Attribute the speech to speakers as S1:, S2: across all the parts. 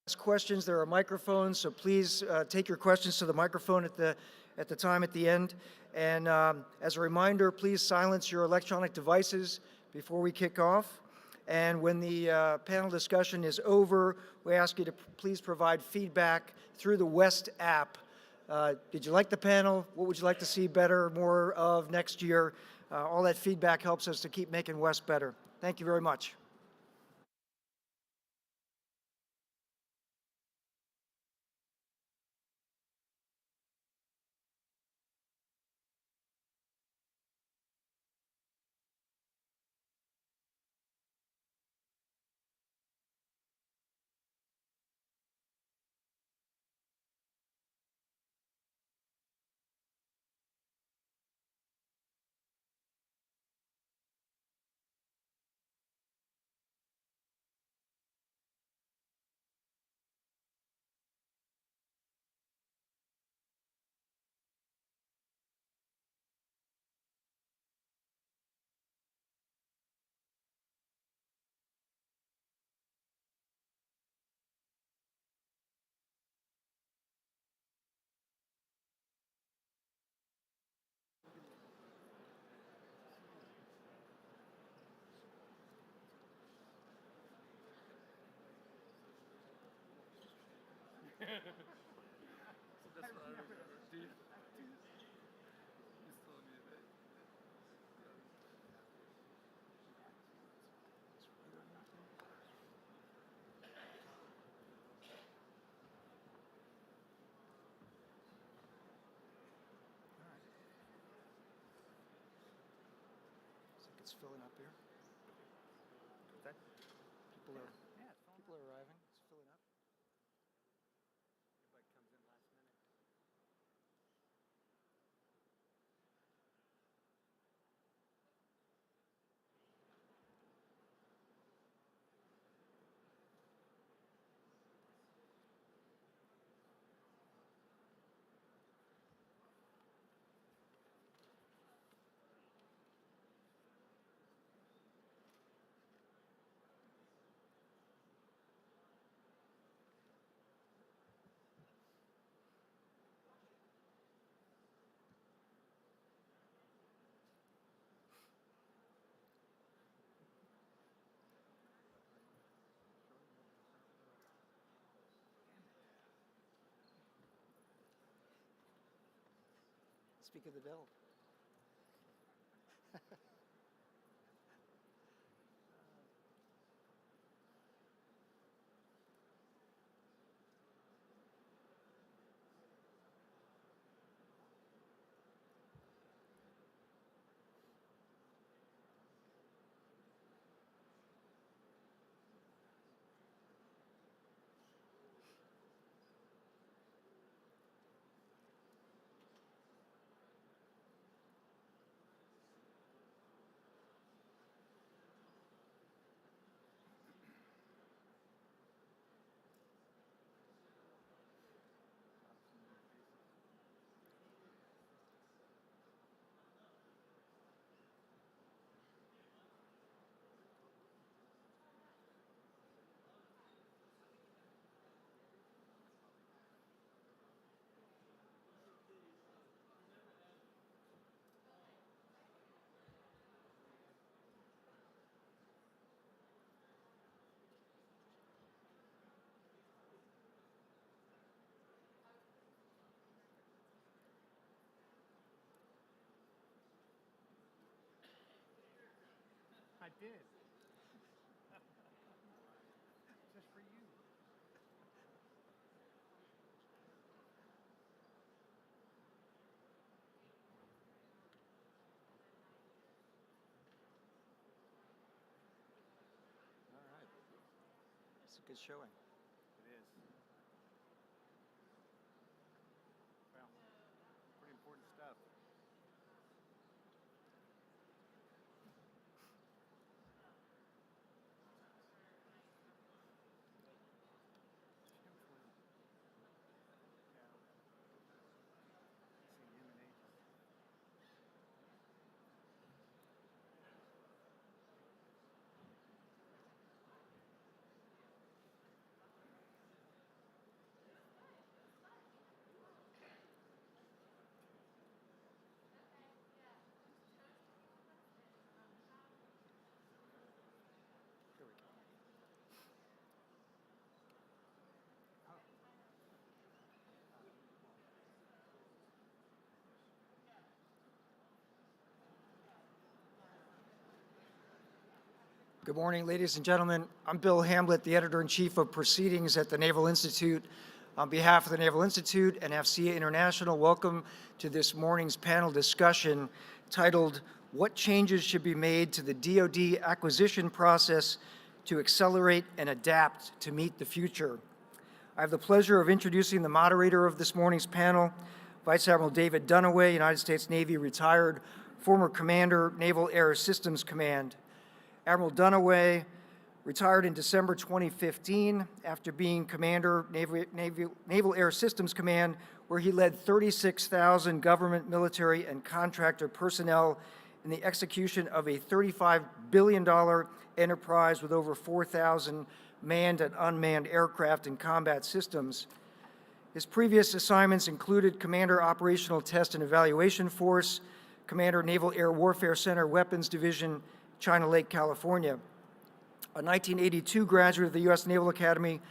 S1: Ask questions. There are microphones, so please take your questions to the microphone at the time at the end. And as a reminder, please silence your electronic devices before we kick off. And when the panel discussion is over, we ask you to please provide feedback through the West app. Did you like the panel? What would you like to see better, more of next year? All that feedback helps us to keep making West better. Thank you very much. It's filling up here. People are arriving. It's filling up.
S2: Everybody comes in last minute.
S1: Speak of the devil.
S2: I did. Just for you.
S1: All right. It's a good showing.
S2: It is. Well, pretty important stuff. Seen him in ages.
S1: Good morning, ladies and gentlemen. I'm Bill Hamblett, the Editor-in-Chief of Proceedings at the Naval Institute. On behalf of the Naval Institute and AFCEA International, welcome to this morning's panel discussion titled, "What Changes Should Be Made to the DoD Acquisition Process to Accelerate and Adapt to Meet the Future?" I have the pleasure of introducing the moderator of this morning's panel, Vice Admiral David Dunaway, United States Navy retired, former Commander, Naval Air Systems Command. Admiral Dunaway retired in December 2015 after being Commander, Naval Air Systems Command, where he led 36,000 government, military, and contractor personnel in the execution of a $35 billion enterprise with over 4,000 manned and unmanned aircraft and combat systems. His previous assignments included Commander Operational Test and Evaluation Force, Commander Naval Air Warfare Center Weapons Division, China Lake, California. A 1982 graduate of the U.S. Naval Academy,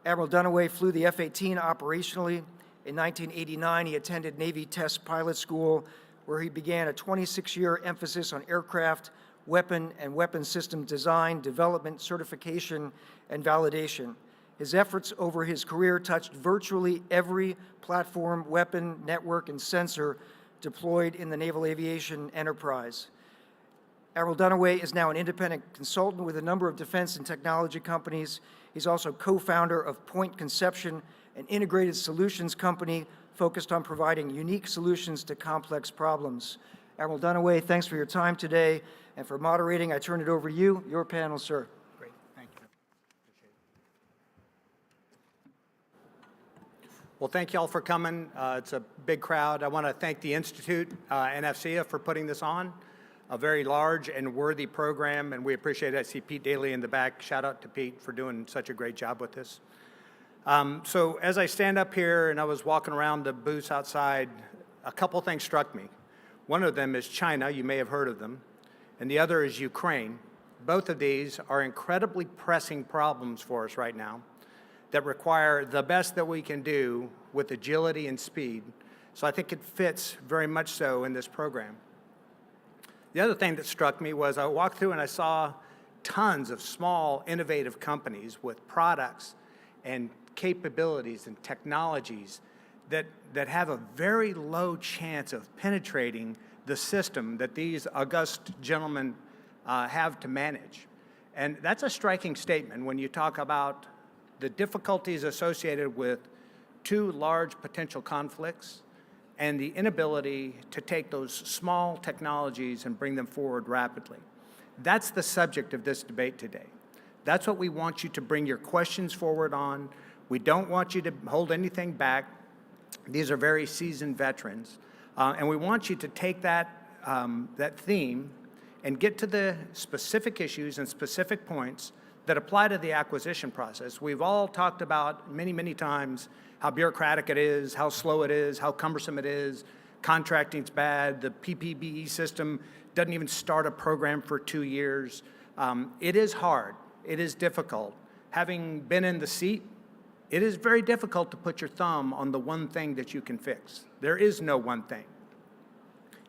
S1: Admiral Dunaway flew the F-18 operationally. In 1989, he attended Navy Test Pilot School, where he began a 26-year emphasis on aircraft, weapon, and weapon system design, development, certification, and validation. His efforts over his career touched virtually every platform, weapon, network, and sensor deployed in the naval aviation enterprise. Admiral Dunaway is now an independent consultant with a number of defense and technology companies. He's also co-founder of Point Conception, an integrated solutions company focused on providing unique solutions to complex problems. Admiral Dunaway, thanks for your time today. And for moderating, I turn it over to you, your panel, sir.
S2: Great, thank you. Appreciate it. Well, thank you all for coming. It's a big crowd. I want to thank the Institute and AFCEA for putting this on. A very large and worthy program, and we appreciate it. I see Pete Daly in the back. Shout out to Pete for doing such a great job with this. So as I stand up here and I was walking around the booths outside, a couple things struck me. One of them is China, you may have heard of them, and the other is Ukraine. Both of these are incredibly pressing problems for us right now that require the best that we can do with agility and speed. So I think it fits very much so in this program. The other thing that struck me was I walked through and I saw tons of small, innovative companies with products and capabilities and technologies that have a very low chance of penetrating the system that these august gentlemen have to manage. And that's a striking statement when you talk about the difficulties associated with two large potential conflicts and the inability to take those small technologies and bring them forward rapidly. That's the subject of this debate today. That's what we want you to bring your questions forward on. We don't want you to hold anything back. These are very seasoned veterans. And we want you to take that theme and get to the specific issues and specific points that apply to the acquisition process. We've all talked about many, many times how bureaucratic it is, how slow it is, how cumbersome it is, contracting's bad, the PPBE system doesn't even start a program for 2 years. It is hard, it is difficult. Having been in the seat, it is very difficult to put your thumb on the one thing that you can fix. There is no one thing.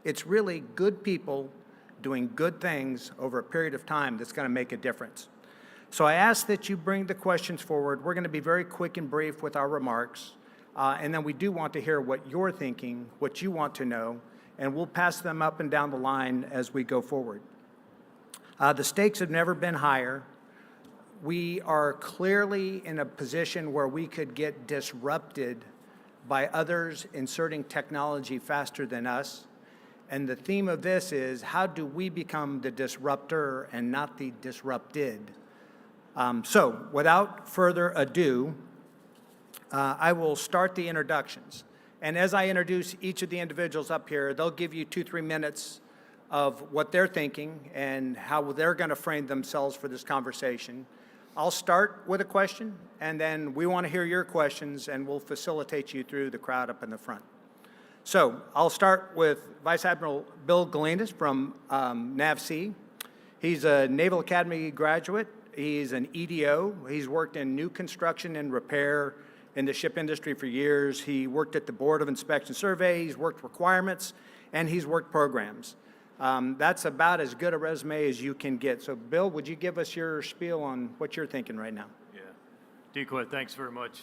S2: It's really good people doing good things over a period of time that's going to make a difference. So I ask that you bring the questions forward. We're going to be very quick and brief with our remarks, and then we do want to hear what you're thinking, what you want to know, and we'll pass them up and down the line as we go forward. The stakes have never been higher. We are clearly in a position where we could get disrupted by others inserting technology faster than us. And the theme of this is, how do we become the disruptor and not the disrupted? So without further ado, I will start the introductions. And as I introduce each of the individuals up here, they'll give you 2-3 minutes of what they're thinking and how they're going to frame themselves for this conversation. I'll start with a question, and then we want to hear your questions, and we'll facilitate you through the crowd up in the front. So I'll start with Vice Admiral Bill Galinas from NAVSEA. He's a Naval Academy graduate. He's an EDO. He's worked in new construction and repair in the ship industry for years. He worked at the Board of Inspection Survey. He's worked requirements, and he's worked programs. That's about as good a resume as you can get. So, Bill, would you give us your spiel on what you're thinking right now?
S3: Yeah. Decoy, thanks very much.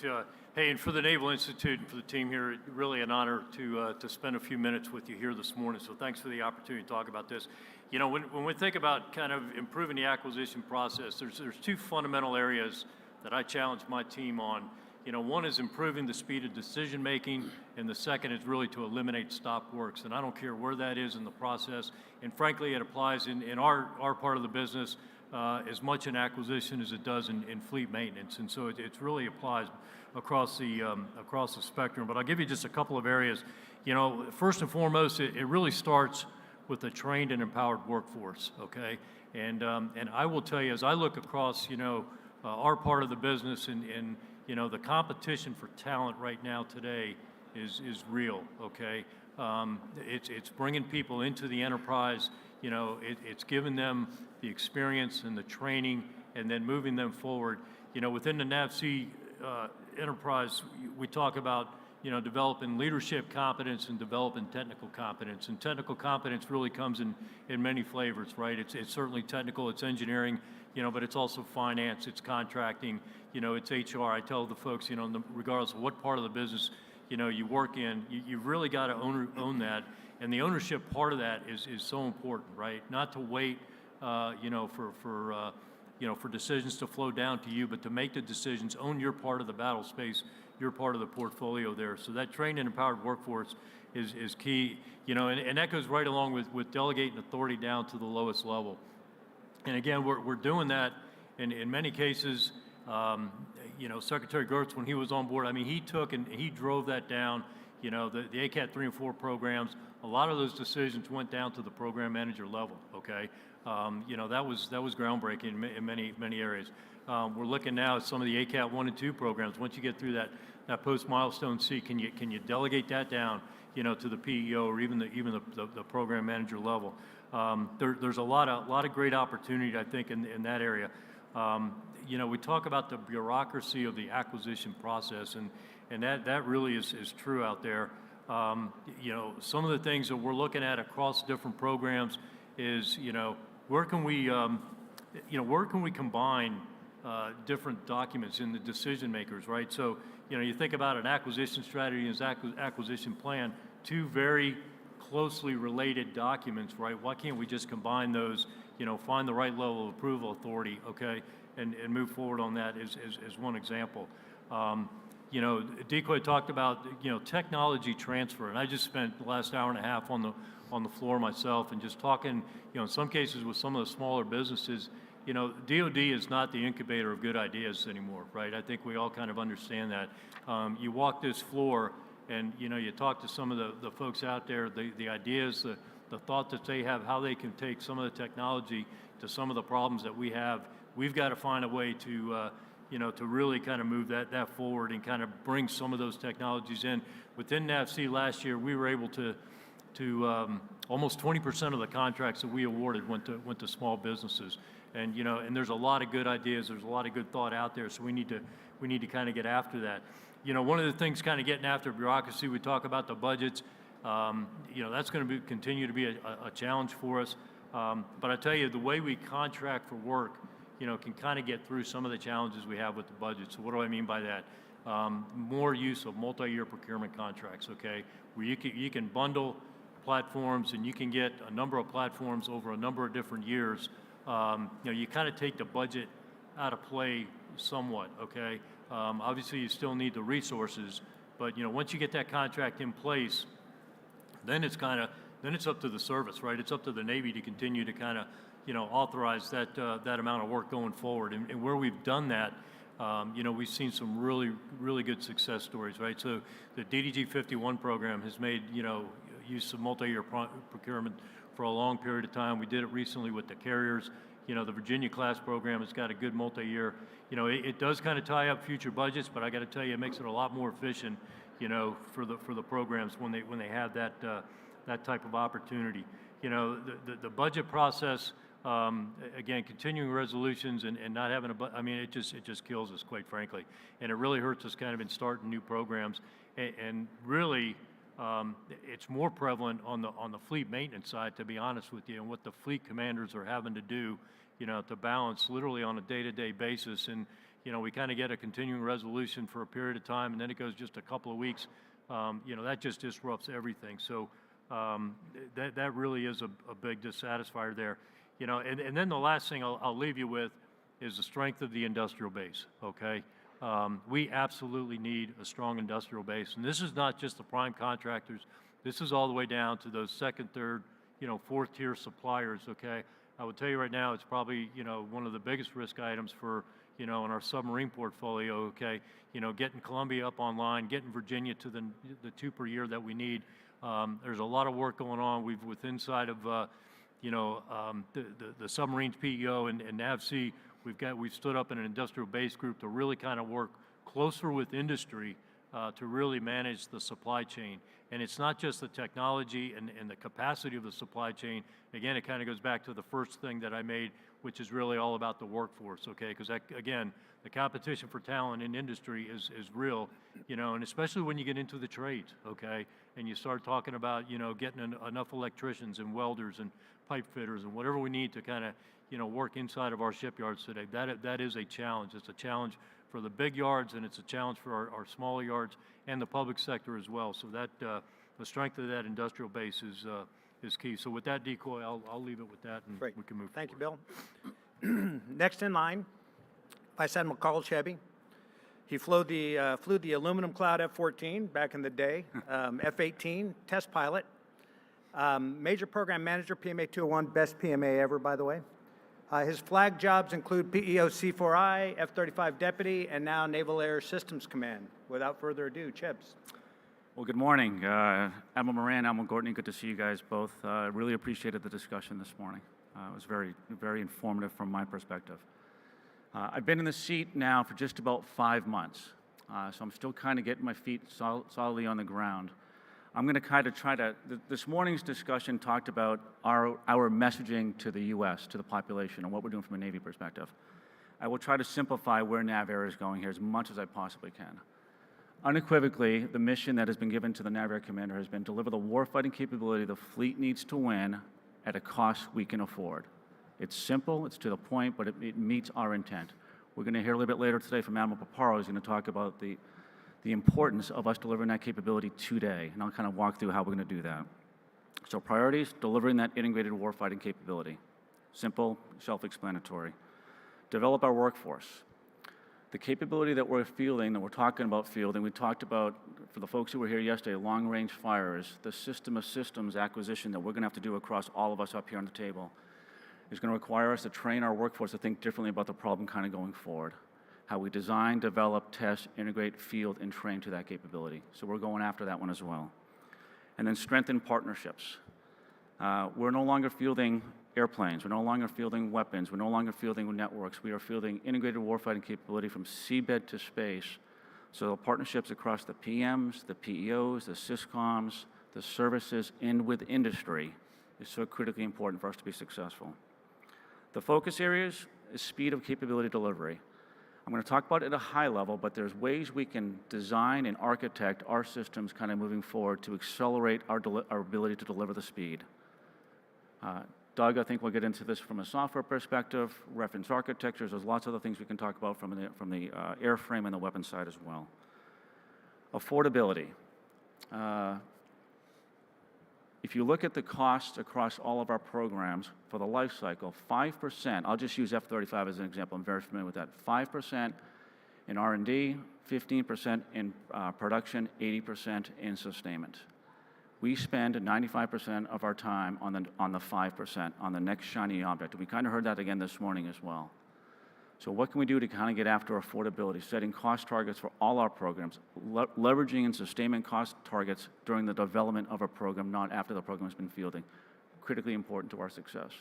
S3: Hey, and for the Naval Institute and for the team here, really an honor to spend a few minutes with you here this morning. So thanks for the opportunity to talk about this. You know, when we think about kind of improving the acquisition process, there's two fundamental areas that I challenge my team on. You know, one is improving the speed of decision making, and the second is really to eliminate stop works. And I don't care where that is in the process. And frankly, it applies in our part of the business as much in acquisition as it does in fleet maintenance. And so it really applies across the spectrum. But I'll give you just a couple of areas. You know, first and foremost, it really starts with a trained and empowered workforce. Okay, and I will tell you, as I look across, you know, our part of the business, and you know, the competition for talent right now today is real. Okay, it's bringing people into the enterprise. You know, it's giving them the experience and the training, and then moving them forward. You know, within the NAVSEA enterprise, we talk about, you know, developing leadership competence and developing technical competence. And technical competence really comes in many flavors, right? It's certainly technical, it's engineering, you know, but it's also finance, it's contracting, you know, it's HR. I tell the folks, you know, regardless of what part of the business, you know, you work in, you've really got to own that. And the ownership part of that is so important, right? Not to wait, you know, for decisions to flow down to you, but to make the decisions, own your part of the battle space, your part of the portfolio there. So that trained and empowered workforce is key, you know, and that goes right along with delegating authority down to the lowest level. And again, we're doing that in many cases. You know, Secretary Gertz, when he was on board, I mean, he took and he drove that down. You know, the ACAT 3 and 4 programs, a lot of those decisions went down to the program manager level, okay? You know, that was groundbreaking in many areas. We're looking now at some of the ACAT 1 and 2 programs. Once you get through that post-milestone C, can you delegate that down, you know, to the PEO or even the program manager level? There's a lot of great opportunity, I think, in that area. You know, we talk about the bureaucracy of the acquisition process, and that really is true out there. You know, some of the things that we're looking at across different programs is, you know, where can we combine different documents in the decision makers, right? So, you know, you think about an acquisition strategy and an acquisition plan, two very closely related documents, right? Why can't we just combine those, you know, find the right level of approval authority, okay, and move forward on that as one example. You know, Decoy talked about, you know, technology transfer, and I just spent the last hour and a half on the floor myself and just talking, you know, in some cases with some of the smaller businesses. You know, DoD is not the incubator of good ideas anymore, right? I think we all kind of understand that. You walk this floor and, you know, you talk to some of the folks out there, the ideas, the thought that they have, how they can take some of the technology to some of the problems that we have. We've got to find a way to, you know, to really kind of move that forward and kind of bring some of those technologies in. Within NAVSEA last year, we were able to almost 20% of the contracts that we awarded went to small businesses. And, you know, and there's a lot of good ideas, there's a lot of good thought out there, so we need to kind of get after that. You know, one of the things kind of getting after bureaucracy, we talk about the budgets. You know, that's going to continue to be a challenge for us. But I tell you, the way we contract for work, you know, can kind of get through some of the challenges we have with the budget. So what do I mean by that? More use of multi-year procurement contracts, okay, where you can bundle platforms and you can get a number of platforms over a number of different years. You know, you kind of take the budget out of play somewhat, okay? Obviously, you still need the resources, but, you know, once you get that contract in place, then it's up to the service, right? It's up to the Navy to continue to kind of, you know, authorize that amount of work going forward. And where we've done that, you know, we've seen some really good success stories, right? So the DDG 51 program has made, you know, use of multi-year procurement for a long period of time. We did it recently with the carriers. You know, the Virginia class program has got a good multi-year. You know, it does kind of tie up future budgets, but I got to tell you, it makes it a lot more efficient, you know, for the programs when they have that type of opportunity. You know, the budget process, again, continuing resolutions and not having I mean, it just kills us, quite frankly, and it really hurts us kind of in starting new programs. And really, It's more prevalent on the fleet maintenance side, to be honest with you, and what the fleet commanders are having to do, to balance literally on a day-to-day basis. And, we kind of get a continuing resolution for a period of time, and then it goes just a couple of weeks. That just disrupts everything. So that really is a big dissatisfier there. And then the last thing I'll leave you with is the strength of the industrial base, okay? We absolutely need a strong industrial base. And this is not just the prime contractors. This is all the way down to those second, third, fourth tier suppliers, okay? I would tell you right now, it's probably, one of the biggest risk items for, in our submarine portfolio, okay? Getting Columbia up online, getting Virginia to the 2 per year that we need. There's a lot of work going on. With inside of, the submarines PEO and NAVSEA, we've stood up an industrial base group to really kind of work closer with industry to really manage the supply chain. And it's not just the technology and the capacity of the supply chain. Again, it kind of goes back to the first thing that I made, which is really all about the workforce, okay? Because again, the competition for talent in industry is real, and especially when you get into the trades, okay? And you start talking about, getting enough electricians and welders and pipe fitters and whatever we need to kind of, work inside of our shipyards today. That is a challenge. It's a challenge for the big yards, and it's a challenge for our smaller yards and the public sector as well. So that the strength of that industrial base is key. So with that, Decoy, I'll leave it with that, and
S2: Great.
S3: we can move
S2: Thank
S3: forward.
S2: you, Bill. Next in line, Vice Admiral Carl Chebby. He flew the aluminum Cloud F-14 back in the day, F-18 test pilot, major program manager, PMA 201, best PMA ever, by the way. His flag jobs include PEO C4I, F-35 deputy, and now Naval Air Systems Command. Without further ado, Chebs.
S4: Well, good morning. Admiral Moran, Admiral Gortney, good to see you guys both. Really appreciated the discussion this morning. It was very, very informative from my perspective. I've been in the seat now for just about 5 months, so I'm still kind of getting my feet solidly on the ground. I'm going to kind of try to, this morning's discussion talked about our messaging to the U.S., to the population, and what we're doing from a Navy perspective. I will try to simplify where NAVAIR is going here as much as I possibly can. Unequivocally, the mission that has been given to the NAVAIR commander has been deliver the warfighting capability the fleet needs to win at a cost we can afford. It's simple, it's to the point, but it meets our intent. We're going to hear a little bit later today from Admiral Paparo, who's going to talk about the importance of us delivering that capability today, and I'll kind of walk through how we're going to do that. So priorities, delivering that integrated warfighting capability. Simple, self-explanatory. Develop our workforce. The capability that we're fielding, that we're talking about fielding, we talked about, for the folks who were here yesterday, long-range fires, the system of systems acquisition that we're going to have to do across all of us up here on the table is going to require us to train our workforce to think differently about the problem kind of going forward. How we design, develop, test, integrate, field, and train to that capability. So we're going after that one as well. And then strengthen partnerships. We're no longer fielding airplanes. We're no longer fielding weapons. We're no longer fielding networks. We are fielding integrated warfighting capability from seabed to space. So partnerships across the PMs, the PEOs, the SysComs, the services, and with industry is so critically important for us to be successful. The focus areas is speed of capability delivery. I'm going to talk about it at a high level, but there's ways we can design and architect our systems kind of moving forward to accelerate our ability to deliver the speed. Doug, I think we'll get into this from a software perspective, reference architectures. There's lots of other things we can talk about from the airframe and the weapon side as well. Affordability. If you look at the costs across all of our programs for the life cycle, 5%, I'll just use F-35 as an example, I'm very familiar with that, 5% in R&D, 15% in production, 80% in sustainment. We spend 95% of our time on the 5%, on the next shiny object. And we kind of heard that again this morning as well. So what can we do to kind of get after affordability, setting cost targets for all our programs, leveraging and sustainment cost targets during the development of a program, not after the program has been fielding. Critically important to our success.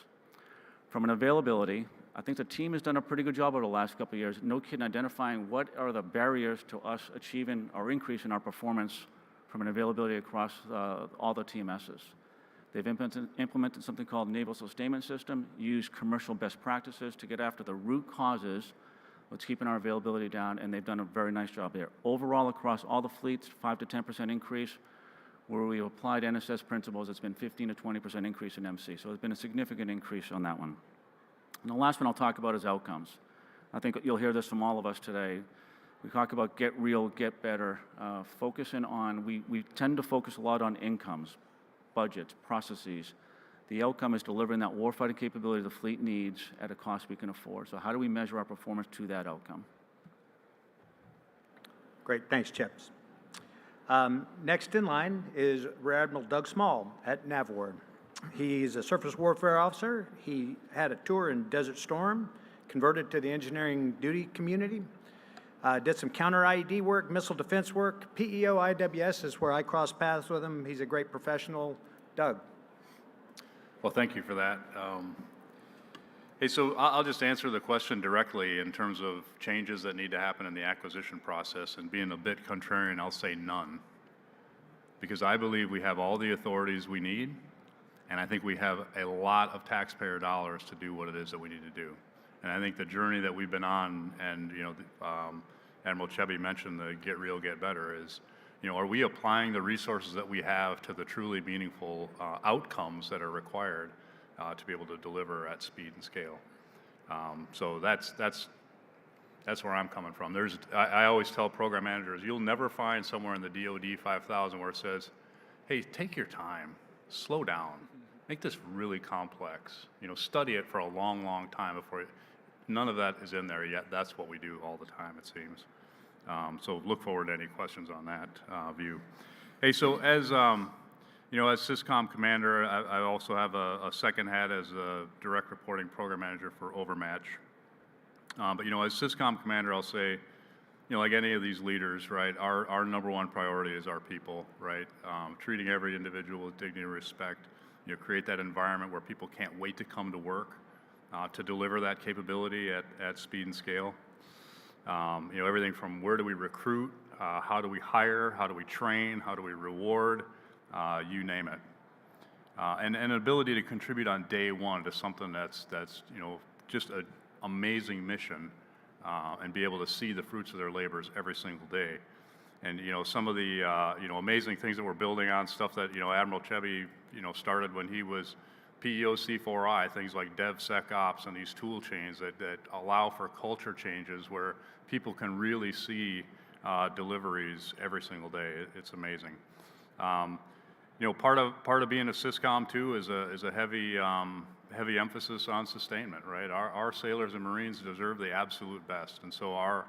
S4: From an availability, I think the team has done a pretty good job over the last couple of years, no kidding, identifying what are the barriers to us achieving or increasing our performance from an availability across all the TMSs. They've implemented something called Naval Sustainment System, used commercial best practices to get after the root causes, what's keeping our availability down, and they've done a very nice job there. Overall, across all the fleets, 5 to 10% increase. where we applied NSS principles, it's been 15 to 20% increase in MC. So there's been a significant increase on that one. And the last one I'll talk about is outcomes. I think you'll hear this from all of us today. We talk about get real, get better, focusing on, we tend to focus a lot on incomes, budgets, processes. The outcome is delivering that warfighting capability the fleet needs at a cost we can afford. So how do we measure our performance to that outcome?
S2: Great, thanks, Chips. Next in line is Rear Admiral Doug Small at NAVWAR. He's a surface warfare officer. He had a tour in Desert Storm, converted to the engineering duty community, did some counter IED work, missile defense work. PEO IWS is where I crossed paths with him. He's a great professional. Doug.
S5: Well, thank you for that. Hey, so I'll just answer the question directly in terms of changes that need to happen in the acquisition process, and being a bit contrarian, I'll say none. Because I believe we have all the authorities we need, and I think we have a lot of taxpayer dollars to do what it is that we need to do. And I think the journey that we've been on, and Admiral Chebby mentioned the get real, get better, is, are we applying the resources that we have to the truly meaningful outcomes that are required to be able to deliver at speed and scale? So that's where I'm coming from. I always tell program managers, you'll never find somewhere in the DoD 5000 where it says, hey, take your time, slow down, make this really complex, study it for a long, long time before none of that is in there yet. That's what we do all the time, it seems. So look forward to any questions on that view. Hey, so as SysCom commander, I also have a second hat as a direct reporting program manager for Overmatch. But as SysCom commander, I'll say, like any of these leaders, right, our number one priority is our people, right? Treating every individual with dignity and respect, create that environment where people can't wait to come to work, to deliver that capability at speed and scale. Everything from where do we recruit, how do we hire, how do we train, how do we reward, you name it. And an ability to contribute on day one to something that's just an amazing mission, and be able to see the fruits of their labors every single day. And some of the amazing things that we're building on, stuff that Admiral Chebby started when he was PEO C4I, things like DevSecOps and these tool chains that allow for culture changes where people can really see deliveries every single day. It's amazing. Part of being a SysCom too is a heavy emphasis on sustainment, right? Our sailors and Marines deserve the absolute best, and so our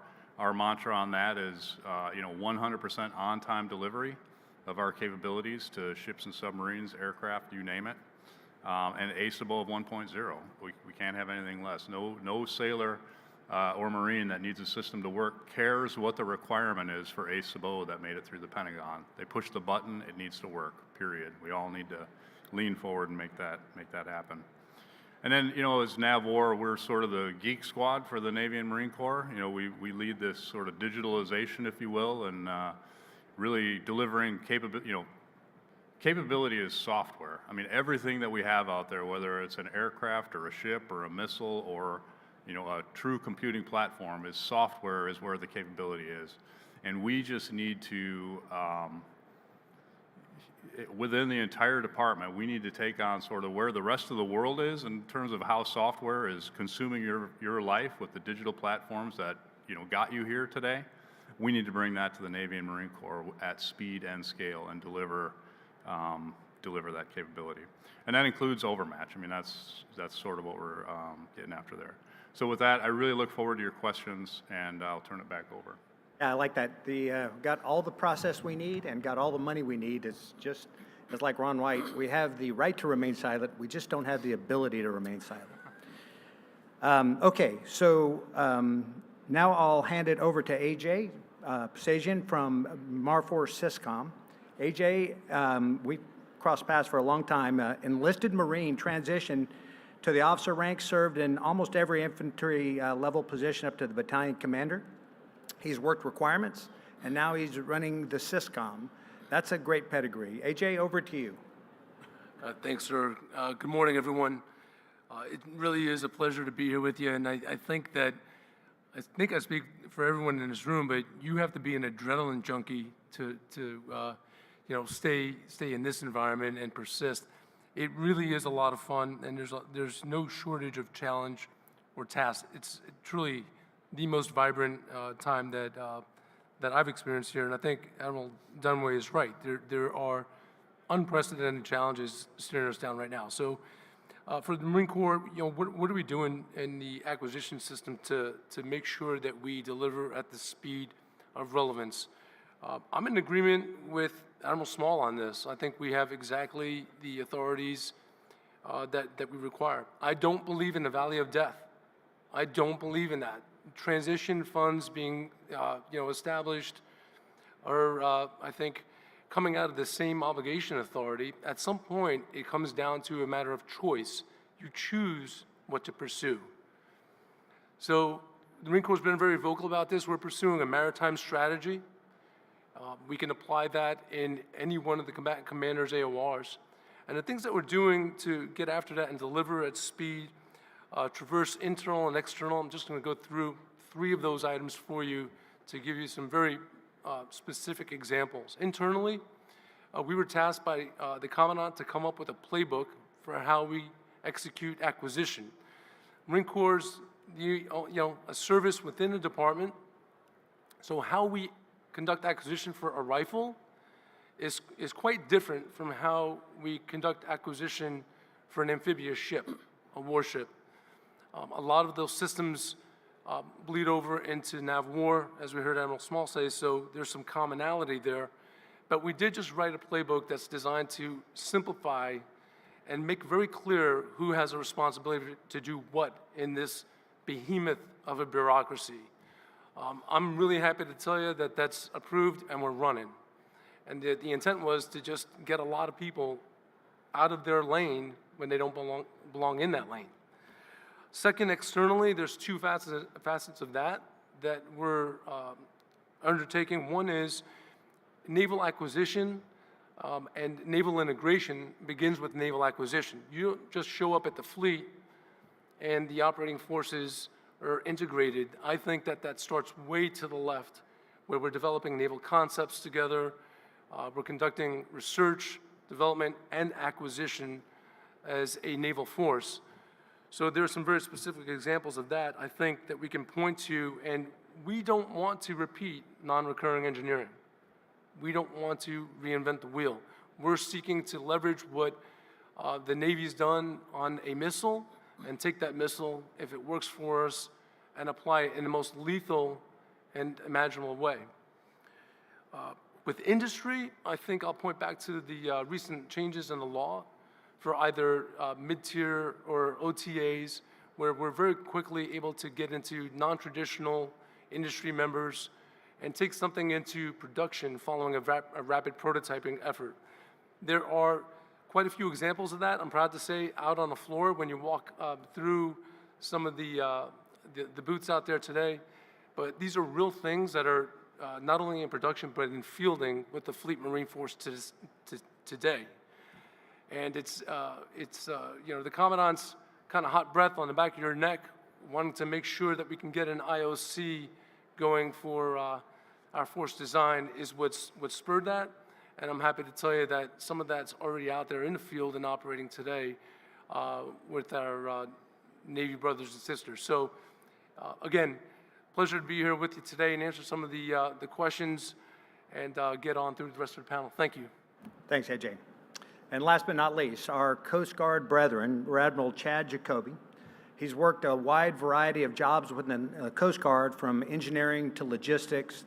S5: mantra on that is 100% on-time delivery of our capabilities to ships and submarines, aircraft, you name it. And ACEable of 1.0. We can't have anything less. No sailor or Marine that needs a system to work cares what the requirement is for ACEable that made it through the Pentagon. They push the button, it needs to work, period. We all need to lean forward and make that happen. And then, as NAVWAR, we're sort of the geek squad for the Navy and Marine Corps. We lead this sort of digitalization, if you will, and really delivering capability. Capability is software. I mean, everything that we have out there, whether it's an aircraft or a ship or a missile or, a true computing platform, is software is where the capability is. And we just need to, within the entire department, we need to take on sort of where the rest of the world is in terms of how software is consuming your life with the digital platforms that, got you here today. We need to bring that to the Navy and Marine Corps at speed and scale and deliver that capability. And that includes Overmatch. I mean, that's sort of what we're getting after there. So with that, I really look forward to your questions, and I'll turn it back over.
S2: Yeah, I like that. Got all the process we need and got all the money we need. It's like Ron White. We have the right to remain silent. We just don't have the ability to remain silent. Okay, so now I'll hand it over to AJ Pasajian from MARFOR SysCom. AJ, we crossed paths for a long time. Enlisted Marine, transitioned to the officer rank, served in almost every infantry level position up to the battalion commander. He's worked requirements, and now he's running the SysCom. That's a great pedigree. AJ, over to you.
S6: Thanks, sir. Good morning, everyone. It really is a pleasure to be here with you, and I think I speak for everyone in this room, but you have to be an adrenaline junkie to stay in this environment and persist. It really is a lot of fun, and there's no shortage of challenge or tasks. It's truly the most vibrant time that I've experienced here, and I think Admiral Dunway is right. There are unprecedented challenges staring us down right now. So for the Marine Corps, what are we doing in the acquisition system to make sure that we deliver at the speed of relevance? I'm in agreement with Admiral Small on this. I think we have exactly the authorities that we require. I don't believe in the valley of death. I don't believe in that. Transition funds being established are, I think, coming out of the same obligation authority. At some point, it comes down to a matter of choice. You choose what to pursue. So the Marine Corps has been very vocal about this. We're pursuing a maritime strategy. We can apply that in any one of the combatant commanders' AORs. And the things that we're doing to get after that and deliver at speed, traverse internal and external, I'm just going to go through 3 of those items for you to give you some very specific examples. Internally, we were tasked by the Commandant to come up with a playbook for how we execute acquisition. Marine Corps is a service within the department, so how we conduct acquisition for a rifle is quite different from how we conduct acquisition for an amphibious ship, a warship. A lot of those systems bleed over into Nav War, as we heard Admiral Small say, so there's some commonality there. But we did just write a playbook that's designed to simplify and make very clear who has a responsibility to do what in this behemoth of a bureaucracy. I'm really happy to tell you that that's approved and we're running. And the intent was to just get a lot of people out of their lane when they don't belong in that lane. Second, externally, there's 2 facets of that we're undertaking. One is naval acquisition and naval integration begins with naval acquisition. You don't just show up at the fleet and the operating forces are integrated. I think that starts way to the left, where we're developing naval concepts together. We're conducting research, development, and acquisition as a naval force. So there are some very specific examples of that, I think, that we can point to, and we don't want to repeat non-recurring engineering. We don't want to reinvent the wheel. We're seeking to leverage what the Navy's done on a missile and take that missile, if it works for us, and apply it in the most lethal and imaginable way. With industry, I think I'll point back to the recent changes in the law for either mid-tier or OTAs, where we're very quickly able to get into non-traditional industry members and take something into production following a rapid prototyping effort. There are quite a few examples of that, I'm proud to say, out on the floor when you walk through some of the booths out there today. But these are real things that are not only in production, but in fielding with the Fleet Marine Force today. And it's the Commandant's kind of hot breath on the back of your neck, wanting to make sure that we can get an IOC going for our force design is what spurred that. And I'm happy to tell you that some of that's already out there in the field and operating today with our Navy brothers and sisters. So again, pleasure to be here with you today and answer some of the questions and get on through the rest of the panel. Thank you.
S2: Thanks, AJ. And last but not least, our Coast Guard brethren, Rear Admiral Chad Jacoby. He's worked a wide variety of jobs within the Coast Guard, from engineering to logistics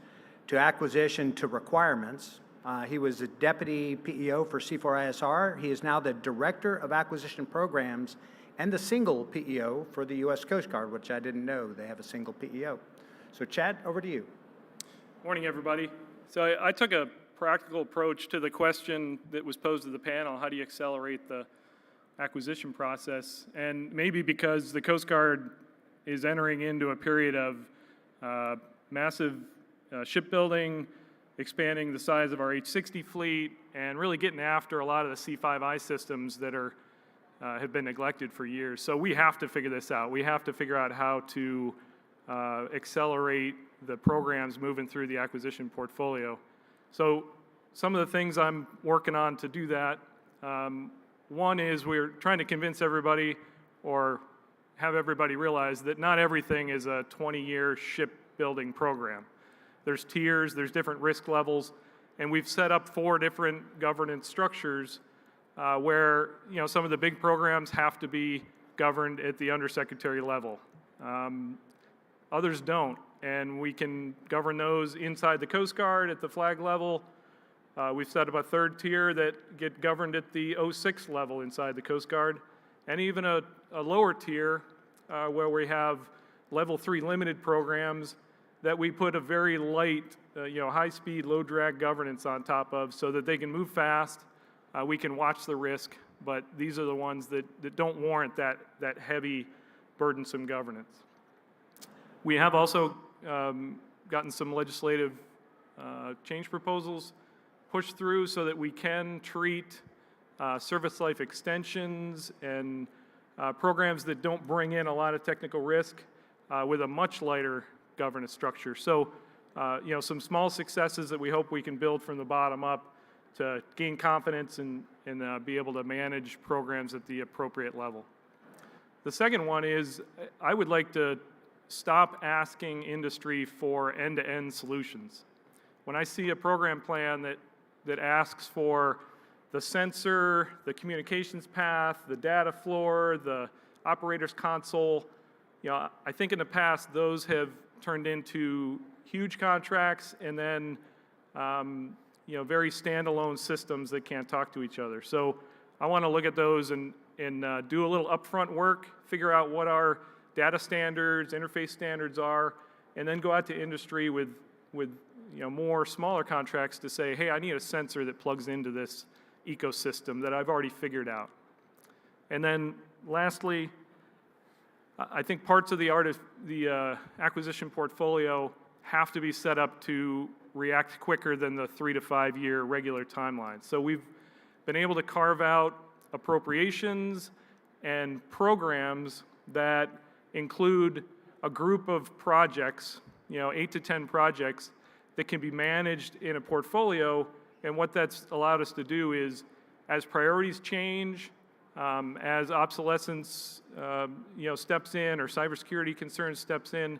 S2: to acquisition to requirements. He was a deputy PEO for C4ISR. He is now the Director of Acquisition Programs and the single PEO for the U.S. Coast Guard, which I didn't know they have a single PEO. So Chad, over to you.
S7: Morning, everybody. So I took a practical approach to the question that was posed to the panel: how do you accelerate the acquisition process? And maybe because the Coast Guard is entering into a period of massive shipbuilding, expanding the size of our H-60 fleet, and really getting after a lot of the C-5I systems that are have been neglected for years. So we have to figure this out. We have to figure out how to accelerate the programs moving through the acquisition portfolio. So some of the things I'm working on to do that, one is we're trying to convince everybody or have everybody realize that not everything is a 20-year shipbuilding program. There's tiers, there's different risk levels, and we've set up 4 different governance structures where some of the big programs have to be governed at the undersecretary level. Others don't, and we can govern those inside the Coast Guard at the flag level. We've set up a 3rd tier that get governed at the 06 level inside the Coast Guard, and even a lower tier where we have level 3 limited programs that we put a very light, high-speed, low-drag governance on top of so that they can move fast, we can watch the risk, but these are the ones that don't warrant that heavy, burdensome governance. We have also gotten some legislative change proposals pushed through so that we can treat service life extensions and programs that don't bring in a lot of technical risk with a much lighter governance structure. So, some small successes that we hope we can build from the bottom up to gain confidence and be able to manage programs at the appropriate level. The second one is I would like to stop asking industry for end-to-end solutions. When I see a program plan that asks for the sensor, the communications path, the data floor, the operator's console, I think in the past those have turned into huge contracts and then very standalone systems that can't talk to each other. So I want to look at those and do a little upfront work, figure out what our data standards, interface standards are, and then go out to industry with more smaller contracts to say, hey, I need a sensor that plugs into this ecosystem that I've already figured out. And then lastly, I think parts of the acquisition portfolio have to be set up to react quicker than the 3 to 5 year regular timeline. So we've been able to carve out appropriations and programs that include a group of projects, 8 to 10 projects that can be managed in a portfolio. And what that's allowed us to do is, as priorities change, as obsolescence, steps in, or cybersecurity concerns steps in,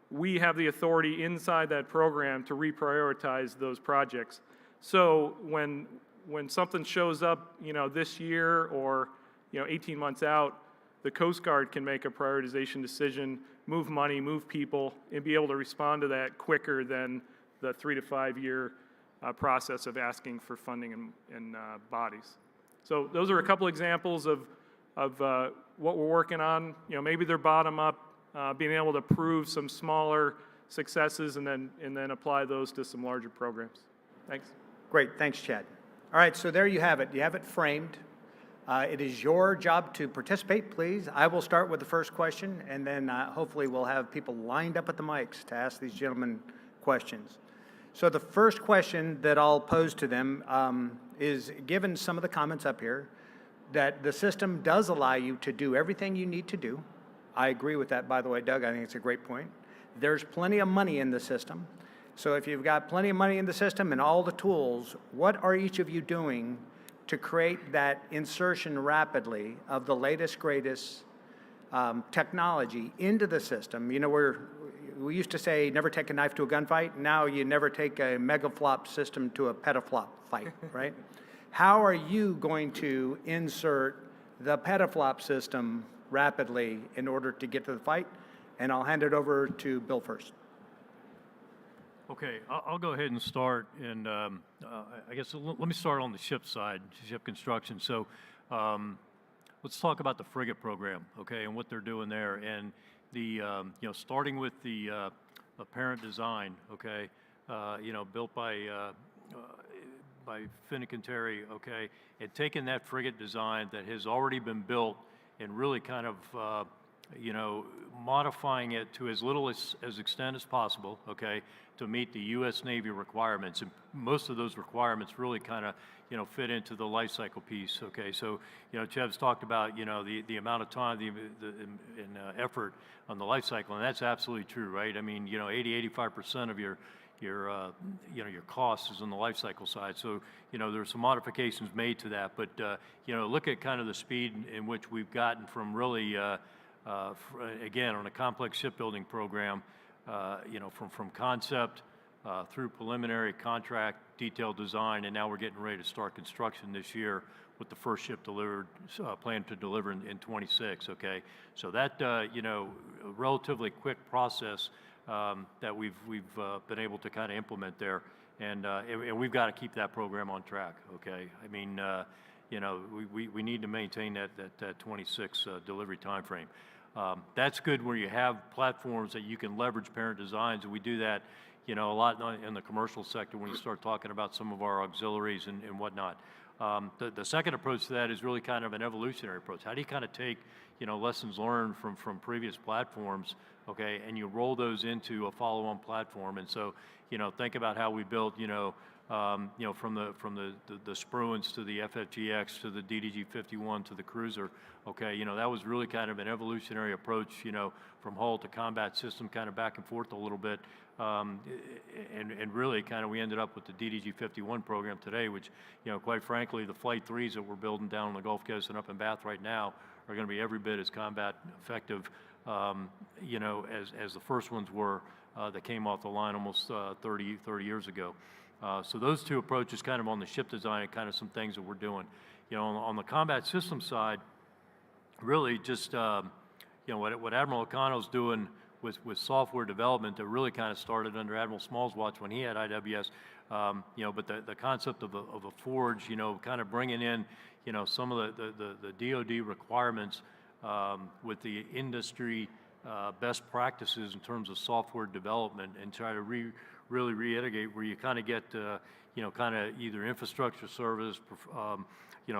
S7: we have the authority inside that program to reprioritize those projects. So when something shows up, this year or 18 months out, the Coast Guard can make a prioritization decision, move money, move people, and be able to respond to that quicker than the 3 to 5 year process of asking for funding and bodies. So those are a couple examples of what we're working on. Maybe they're bottom up, being able to prove some smaller successes and then apply those to some larger programs. Thanks.
S2: Great, thanks, Chad. All right, so there you have it. You have it framed. It is your job to participate, please. I will start with the first question, and then hopefully we'll have people lined up at the mics to ask these gentlemen questions. So the first question that I'll pose to them is, given some of the comments up here, that the system does allow you to do everything you need to do. I agree with that, by the way, Doug. I think it's a great point. There's plenty of money in the system. So if you've got plenty of money in the system and all the tools, what are each of you doing to create that insertion rapidly of the latest, greatest technology into the system? We used to say, never take a knife to a gunfight. Now you never take a megaflop system to a petaflop fight, right? How are you going to insert the petaflop system rapidly in order to get to the fight? And I'll hand it over to Bill first.
S3: Okay, I'll go ahead and start, and I guess let me start on the ship side, ship construction. So let's talk about the frigate program, okay, and what they're doing there, and the starting with the apparent design, okay, built by Finnegan Terry, okay, and taking that frigate design that has already been built and really kind of modifying it to as little as extent as possible, okay, to meet the U.S. Navy requirements. And most of those requirements really kind of, fit into the life cycle piece, okay. So, Chev's talked about, the amount of time, and effort on the life cycle, and that's absolutely true, right? I mean, 80, 85% of your your costs is on the life cycle side. So, there's some modifications made to that, but, look at kind of the speed in which we've gotten from really, again, on a complex shipbuilding program, from concept through preliminary contract, detailed design, and now we're getting ready to start construction this year with the first ship delivered, planned to deliver in 26, okay? So that, a relatively quick process that we've been able to kind of implement there, and we've got to keep that program on track, okay? I mean, we need to maintain that 26 delivery timeframe. That's good where you have platforms that you can leverage parent designs, and we do that, a lot in the commercial sector when you start talking about some of our auxiliaries and whatnot. The second approach to that is really kind of an evolutionary approach. How do you kind of take, lessons learned from previous platforms, okay, and you roll those into a follow-on platform? And so, think about how we built, from the Spruance to the FFGX to the DDG-51 to the cruiser, okay, that was really kind of an evolutionary approach, from hull to combat system, kind of back and forth a little bit. And really kind of we ended up with the DDG-51 program today, which, quite frankly, the Flight 3s that we're building down on the Gulf Coast and up in Bath right now are going to be every bit as combat effective, as the first ones were that came off the line almost 30 years ago. So those two approaches kind of on the ship design and kind of some things that we're doing. On the combat system side, really just, what Admiral O'Connell's doing with software development that really kind of started under Admiral Small's watch when he had IWS, but the concept of a forge, kind of bringing in, some of the DoD requirements with the industry best practices in terms of software development, and try to really reiterate where you kind of get, kind of either infrastructure service,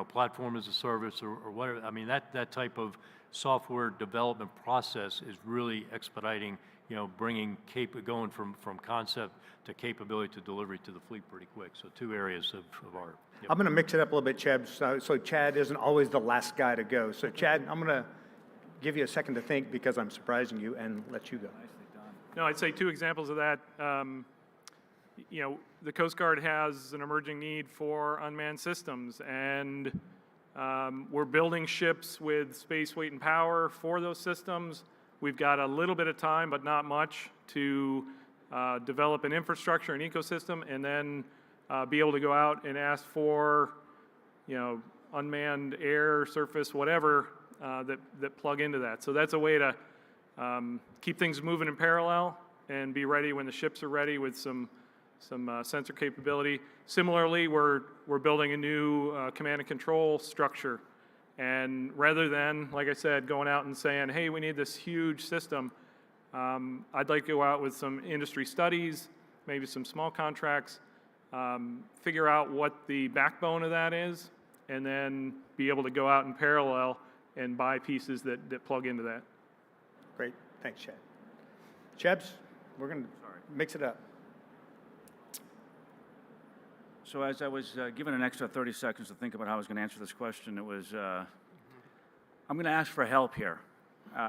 S3: platform as a service, or whatever. I mean, that type of software development process is really expediting, bringing going from concept to capability to delivery to the fleet pretty quick. So two areas of our. Yep.
S2: I'm going to mix it up a little bit, Chad. So Chad isn't always the last guy to go. So Chad, I'm going to give you a second to think because I'm surprising you and let you go.
S7: No, I'd say two examples of that. The Coast Guard has an emerging need for unmanned systems, and we're building ships with space, weight, and power for those systems. We've got a little bit of time, but not much, to develop an infrastructure, an ecosystem, and then be able to go out and ask for, unmanned air, surface, whatever, that plug into that. So that's a way to keep things moving in parallel and be ready when the ships are ready with some sensor capability. Similarly, we're building a new command and control structure. And rather than, like I said, going out and saying, hey, we need this huge system, I'd like to go out with some industry studies, maybe some small contracts, figure out what the backbone of that is, and then be able to go out in parallel and buy pieces that plug into that.
S2: Great. Thanks, Chad. Chebs, we're going to mix it up.
S4: So as I was given an extra 30 seconds to think about how I was going to answer this question, it was, I'm going to ask for help here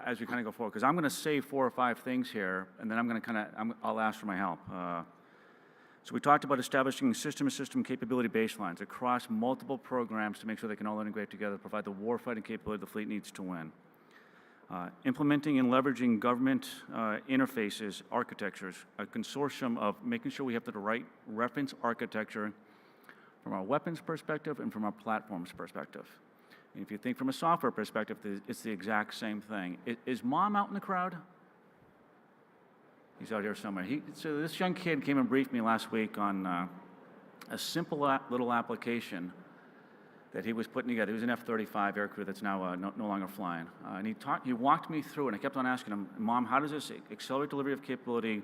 S4: as we kind of go forward, because I'm going to say 4 or 5 things here, and then I'm going to I'll ask for my help. So we talked about establishing system-to-system capability baselines across multiple programs to make sure they can all integrate together, provide the warfighting capability the fleet needs to win. Implementing and leveraging government interfaces, architectures, a consortium of making sure we have the right reference architecture from our weapons perspective and from our platforms perspective. And if you think from a software perspective, it's the exact same thing. Is Mom out in the crowd? He's out here somewhere. So this young kid came and briefed me last week on a simple little application that he was putting together. He was an F-35 aircrew that's now no longer flying. And he walked me through, and I kept on asking him, Mom, how does this accelerate delivery of capability,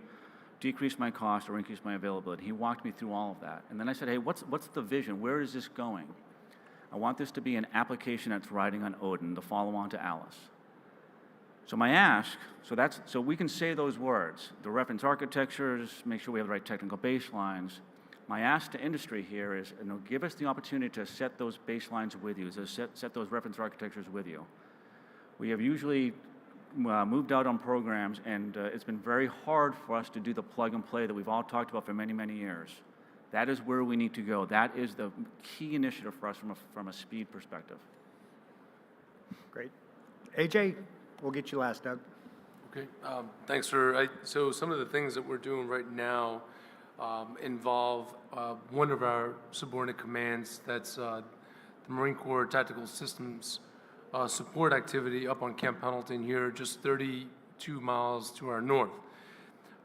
S4: decrease my cost, or increase my availability? He walked me through all of that. And then I said, hey, what's the vision? Where is this going? I want this to be an application that's riding on Odin, the follow-on to Alice. So my ask, so we can say those words, the reference architectures, make sure we have the right technical baselines. My ask to industry here is, give us the opportunity to set those baselines with you, to set those reference architectures with you. We have usually moved out on programs, and it's been very hard for us to do the plug and play that we've all talked about for many, many years. That is where we need to go. That is the key initiative for us from a speed perspective.
S2: Great. AJ, we'll get you last, Doug.
S6: Okay, thanks, sir. So some of the things that we're doing right now involve one of our subordinate commands, that's the Marine Corps Tactical Systems support activity up on Camp Pendleton here, just 32 miles to our north.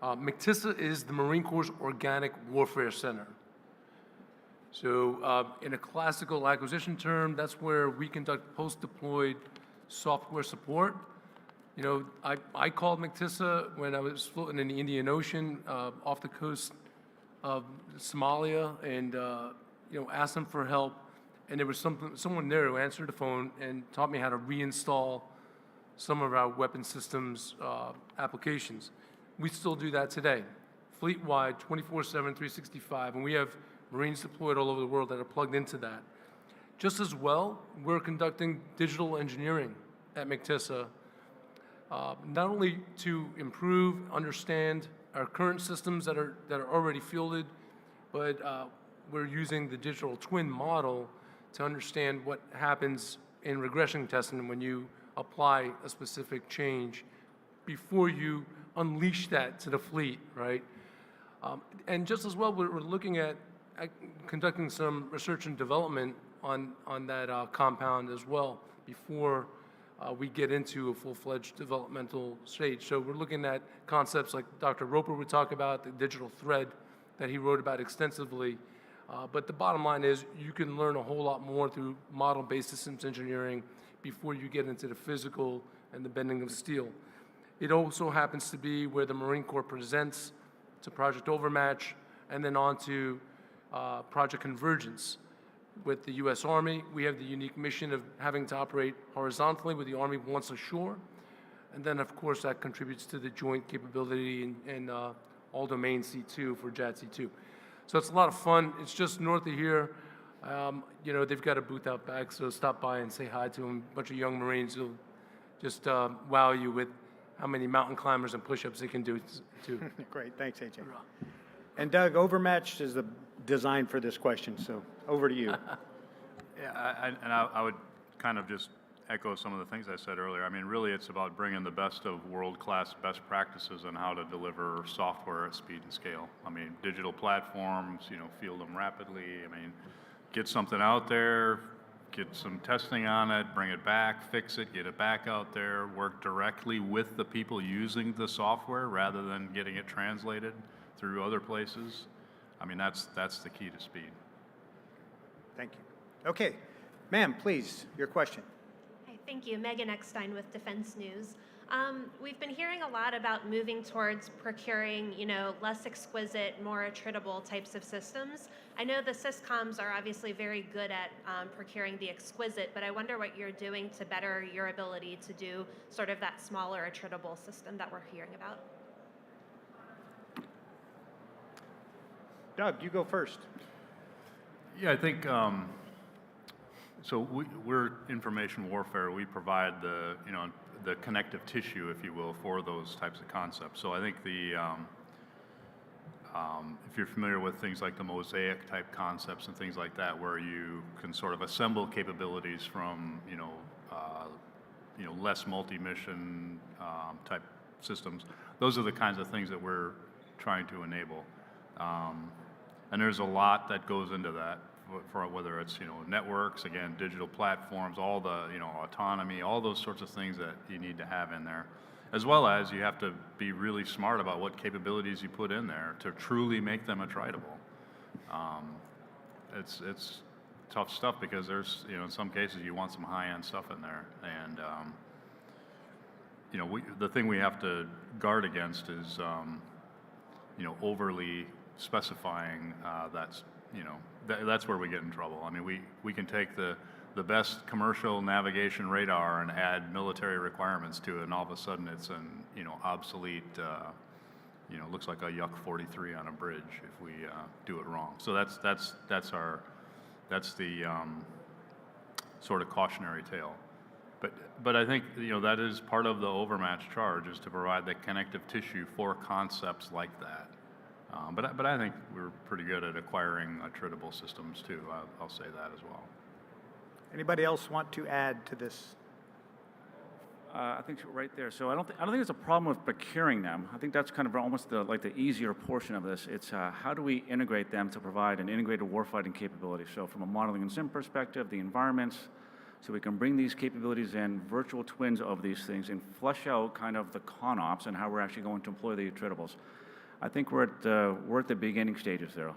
S6: MCTISA is the Marine Corps' Organic Warfare Center. So in a classical acquisition term, that's where we conduct post-deployed software support. You know, I called MCTISA when I was floating in the Indian Ocean off the coast of Somalia, and you know, asked them for help. And there was someone there who answered the phone and taught me how to reinstall some of our weapon systems applications. We still do that today, fleet-wide, 24/7, 365, and we have Marines deployed all over the world that are plugged into that. Just as well, we're conducting digital engineering at MCTISA, not only to improve, understand our current systems that are already fielded, but we're using the digital twin model to understand what happens in regression testing when you apply a specific change before you unleash that to the fleet, right? And just as well, we're looking at conducting some research and development on that compound as well before we get into a full-fledged developmental stage. So we're looking at concepts like Dr. Roper would talk about, the digital thread that he wrote about extensively. But the bottom line is you can learn a whole lot more through model-based systems engineering before you get into the physical and the bending of steel. It also happens to be where the Marine Corps presents to Project Overmatch and then on to Project Convergence. With the U.S. Army, we have the unique mission of having to operate horizontally with the Army once ashore. And then, of course, that contributes to the joint capability and all-domain C2 for JADC2. So it's a lot of fun. It's just north of here. You know, they've got a booth out back, so stop by and say hi to them. A bunch of young Marines who'll just wow you with how many mountain climbers and push-ups they can do, too.
S2: Great, thanks, AJ. And Doug, Overmatch is the design for this question, so over to you.
S5: Yeah, I would kind of just echo some of the things I said earlier. I mean, really, it's about bringing the best of world-class best practices on how to deliver software at speed and scale. I mean, digital platforms, you know, field them rapidly. I mean, get something out there, get some testing on it, bring it back, fix it, get it back out there, work directly with the people using the software rather than getting it translated through other places. I mean, that's the key to speed.
S2: Thank you. Okay, ma'am, please, your question.
S8: Hi, thank you. Megan Eckstein with Defense News. We've been hearing a lot about moving towards procuring, you know, less exquisite, more attritable types of systems. I know the SysComs are obviously very good at procuring the exquisite, but I wonder what you're doing to better your ability to do sort of that smaller attritable system that we're hearing about.
S2: Doug, you go first.
S5: Yeah, I think, so we're information warfare. We provide the, you know, the connective tissue, if you will, for those types of concepts. So I think the, if you're familiar with things like the mosaic type concepts and things like that, where you can sort of assemble capabilities from, you know, less multi-mission type systems, those are the kinds of things that we're trying to enable. And there's a lot that goes into that, for whether it's, you know, networks, again, digital platforms, all the, you know, autonomy, all those sorts of things that you need to have in there. As well as you have to be really smart about what capabilities you put in there to truly make them attritable. It's tough stuff because there's, you know, in some cases you want some high-end stuff in there. And, you know, the thing we have to guard against is, you know, overly specifying that's, you know, that's where we get in trouble. I mean, we can take the best commercial navigation radar and add military requirements to it, and all of a sudden it's an, you know, obsolete, you know, looks like a Yuck 43 on a bridge if we do it wrong. So that's the sort of cautionary tale. But I think, that is part of the overmatch charge, is to provide the connective tissue for concepts like that. But I think we're pretty good at acquiring attritable systems too. I'll say that as well.
S2: Anybody else want to add to this?
S4: I think right there. So I don't think there's a problem with procuring them. I think that's kind of almost the easier portion of this. It's how do we integrate them to provide an integrated warfighting capability. So from a modeling and sim perspective, the environments, so we can bring these capabilities in, virtual twins of these things, and flesh out kind of the con ops and how we're actually going to employ the attritables. I think we're at the beginning stages there.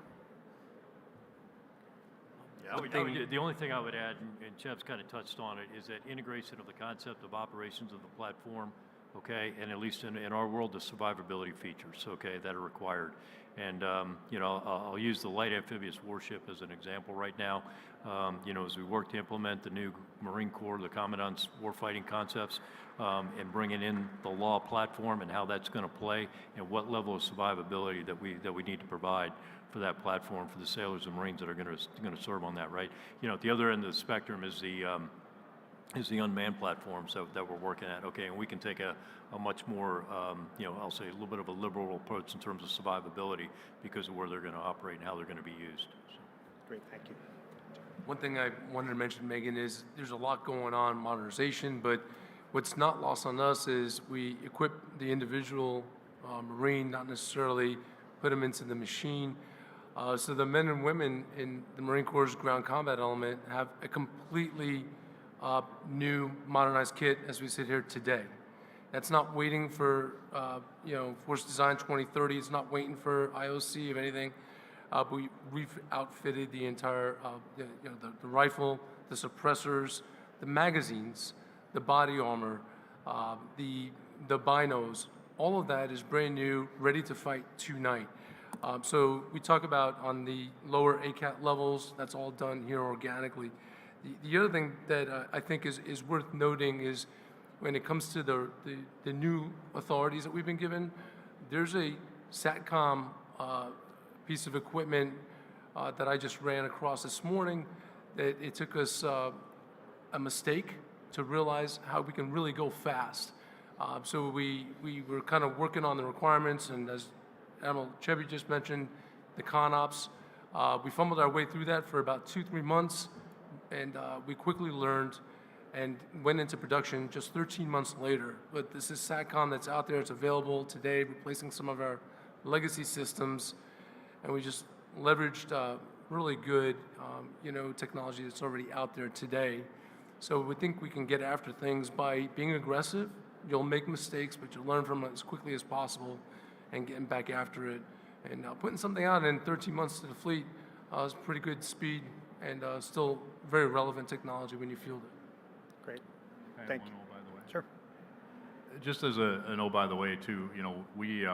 S3: The only thing I would add, and Chev's kind of touched on it, is that integration of the concept of operations of the platform, okay, and at least in our world, the survivability features, okay, that are required. And, I'll use the light amphibious warship as an example right now. As we work to implement the new Marine Corps, the Commandant's warfighting concepts, and bringing in the law platform and how that's going to play, and what level of survivability that we need to provide for that platform for the sailors and Marines that are going to serve on that, right? At the other end of the spectrum is the unmanned platforms that we're working at, okay, and we can take a much more, I'll say a little bit of a liberal approach in terms of survivability because of where they're going to operate and how they're going to be used. So.
S2: Great, thank you.
S6: One thing I wanted to mention, Megan, is there's a lot going on modernization, but what's not lost on us is we equip the individual Marine, not necessarily put them into the machine. So the men and women in the Marine Corps' ground combat element have a completely new modernized kit as we sit here today. That's not waiting for Force Design 2030. It's not waiting for IOC of anything. But we outfitted the entire the rifle, the suppressors, the magazines, the body armor, the binos. All of that is brand new, ready to fight tonight. So we talk about on the lower ACAT levels, that's all done here organically. The other thing that I think is worth noting is when it comes to the new authorities that we've been given, there's a SATCOM piece of equipment that I just ran across this morning that it took us a mistake to realize how we can really go fast. So we were kind of working on the requirements, and as Admiral Jacoby just mentioned, the con ops. We fumbled our way through that for about 2-3 months, and we quickly learned and went into production just 13 months later. But this is SATCOM that's out there, it's available today, replacing some of our legacy systems, and we just leveraged really good technology that's already out there today. So we think we can get after things by being aggressive. You'll make mistakes, but you'll learn from it as quickly as possible and getting back after it. And putting something out in 13 months to the fleet is pretty good speed and still very relevant technology when you field it.
S2: Great,
S5: I have
S2: thank
S5: one
S2: you.
S5: by the way.
S2: Sure.
S5: Just as an by the way too, we,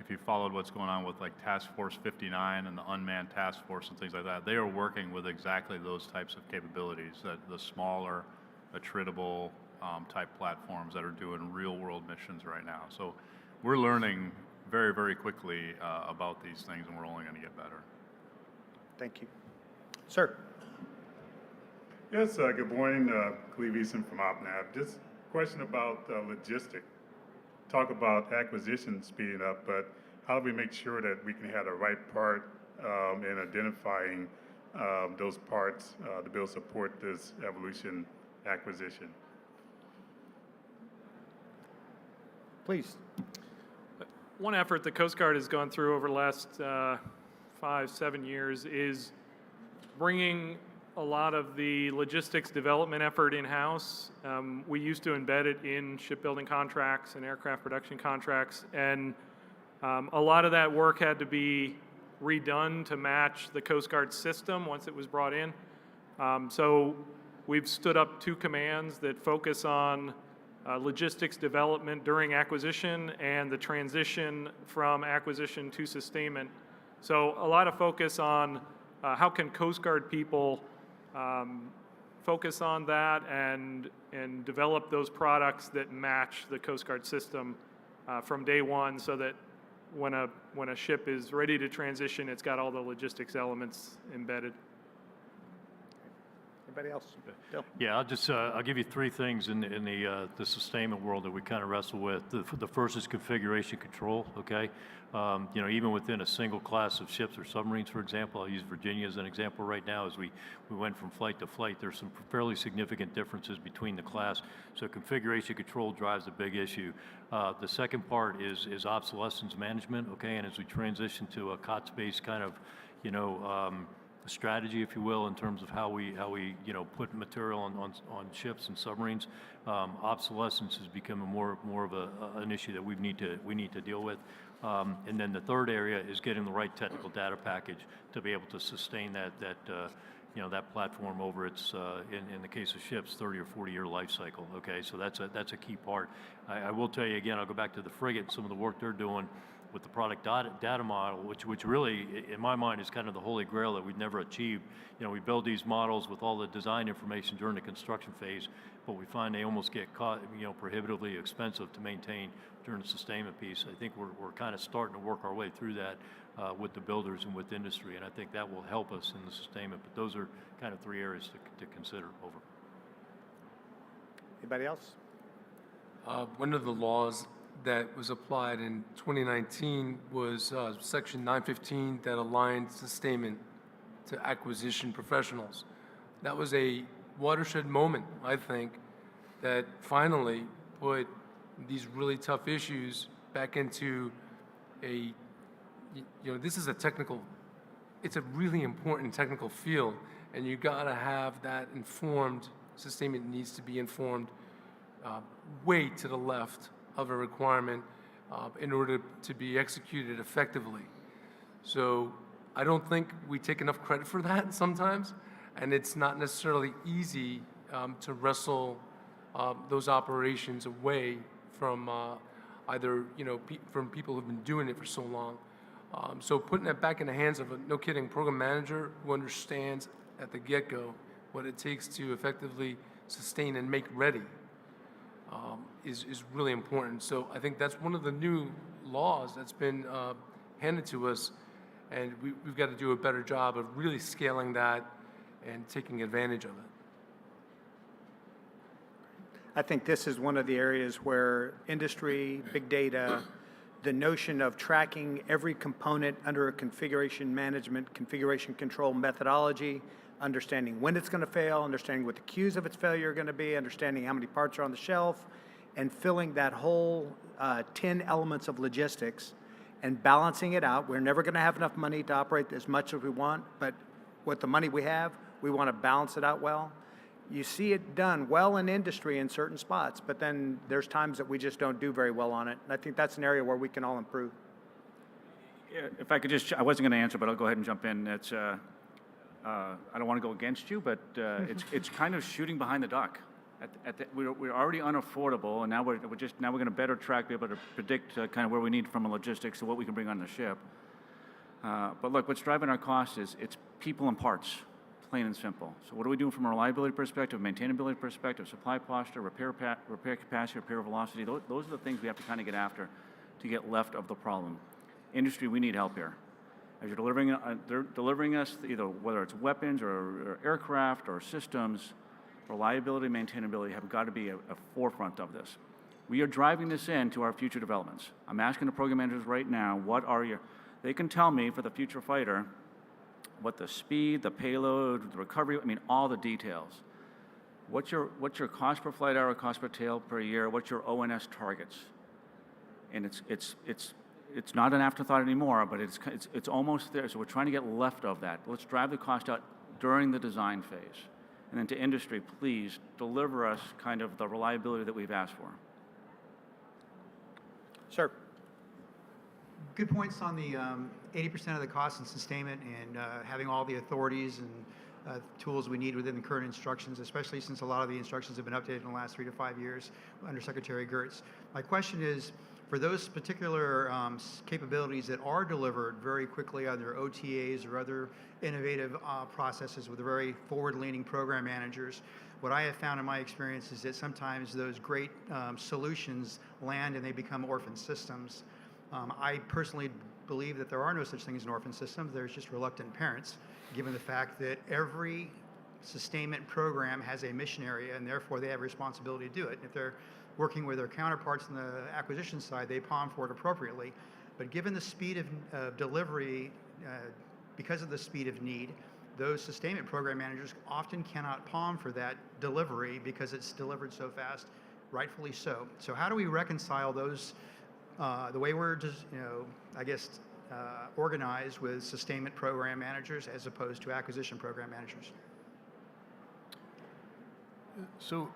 S5: if you followed what's going on with like Task Force 59 and the unmanned task force and things like that, they are working with exactly those types of capabilities, that the smaller, attritable type platforms that are doing real world missions right now. So we're learning very, very quickly about these things, and we're only going to get better.
S2: Thank you. Sir.
S9: Yes, good morning. Cleve Eason from OpNav. Just a question about logistics. Talk about acquisition speeding up, but how do we make sure that we can have the right part in identifying those parts to be able to support this evolution acquisition?
S2: Please.
S7: One effort the Coast Guard has gone through over the last 5-7 years is bringing a lot of the logistics development effort in-house. We used to embed it in shipbuilding contracts and aircraft production contracts, and a lot of that work had to be redone to match the Coast Guard system once it was brought in. So we've stood up 2 commands that focus on logistics development during acquisition and the transition from acquisition to sustainment. So a lot of focus on how can Coast Guard people focus on that and develop those products that match the Coast Guard system from day one, so that when a ship is ready to transition, it's got all the logistics elements embedded.
S2: Anybody else? Bill?
S3: Yeah, I'll give you three things in the sustainment world that we kind of wrestle with. The first is configuration control, okay? Even within a single class of ships or submarines, for example, I'll use Virginia as an example right now. As we went from flight to flight, there's some fairly significant differences between the class. So configuration control drives a big issue. The second part is obsolescence management, okay? And as we transition to a COTS-based kind of, strategy, if you will, in terms of how we put material on ships and submarines, obsolescence is becoming more of an issue that we need to deal with. And then the third area is getting the right technical data package to be able to sustain that platform over its, in the case of ships, 30 or 40-year life cycle. Okay, so that's a key part. I will tell you again, I'll go back to the frigate, some of the work they're doing with the product data model, which really, in my mind, is kind of the holy grail that we've never achieved. We build these models with all the design information during the construction phase, but we find they almost get prohibitively expensive to maintain during the sustainment piece. I think we're kind of starting to work our way through that with the builders and with industry, and I think that will help us in the sustainment. But those are kind of three areas to consider. Over.
S2: Anybody else?
S6: One of the laws that was applied in 2019 was Section 915 that aligned sustainment to acquisition professionals. That was a watershed moment, I think, that finally put these really tough issues back into this is it's a really important technical field, and you gotta have that informed. Sustainment needs to be informed way to the left of a requirement in order to be executed effectively. So I don't think we take enough credit for that sometimes, and it's not necessarily easy to wrestle those operations away from either from people who've been doing it for so long. So putting that back in the hands of a program manager who understands at the get-go what it takes to effectively sustain and make ready is really important. So I think that's one of the new laws that's been handed to us, and we've got to do a better job of really scaling that and taking advantage of it.
S2: I think this is one of the areas where industry, big data, the notion of tracking every component under a configuration management, configuration control methodology, understanding when it's going to fail, understanding what the cues of its failure are going to be, understanding how many parts are on the shelf, and filling that whole 10 elements of logistics and balancing it out. We're never going to have enough money to operate as much as we want, but with the money we have, we want to balance it out well. You see it done well in industry in certain spots, but then there's times that we just don't do very well on it. And I think that's an area where we can all improve.
S4: Yeah, if I could I wasn't going to answer, but I'll go ahead and jump in. It's, I don't want to go against you, but it's kind of shooting behind the duck. We're already unaffordable, and now we're going to better track, be able to predict kind of where we need from a logistics to what we can bring on the ship. But look, what's driving our costs is it's people and parts, plain and simple. So what are we doing from a reliability perspective, maintainability perspective, supply posture, repair capacity, repair velocity? Those are the things we have to kind of get after to get left of the problem. Industry, we need help here. As they're delivering us either whether it's weapons or aircraft or systems, reliability, maintainability have got to be a forefront of this. We are driving this into our future developments. I'm asking the program managers right now, they can tell me for the future fighter what the speed, the payload, the recovery, all the details. What's your cost per flight hour, cost per tail per year? What's your ONS targets? And it's not an afterthought anymore, but it's almost there. So we're trying to get left of that. Let's drive the cost out during the design phase. And then to industry, please deliver us kind of the reliability that we've asked for.
S2: Sir.
S10: Good points on the 80% of the cost and sustainment and having all the authorities and tools we need within the current instructions, especially since a lot of the instructions have been updated in the last 3 to 5 years under Secretary Gertz. My question is, for those particular capabilities that are delivered very quickly under OTAs or other innovative processes with very forward-leaning program managers, what I have found in my experience is that sometimes those great solutions land and they become orphan systems. I personally believe that there are no such things as an orphan system. There's just reluctant parents, given the fact that every sustainment program has a mission area, and therefore they have a responsibility to do it. If they're working with their counterparts on the acquisition side, they POM for it appropriately. But given the speed of delivery, because of the speed of need, those sustainment program managers often cannot POM for that delivery because it's delivered so fast, rightfully so. So how do we reconcile those, the way we're just, organized with sustainment program managers as opposed to acquisition program managers?
S5: So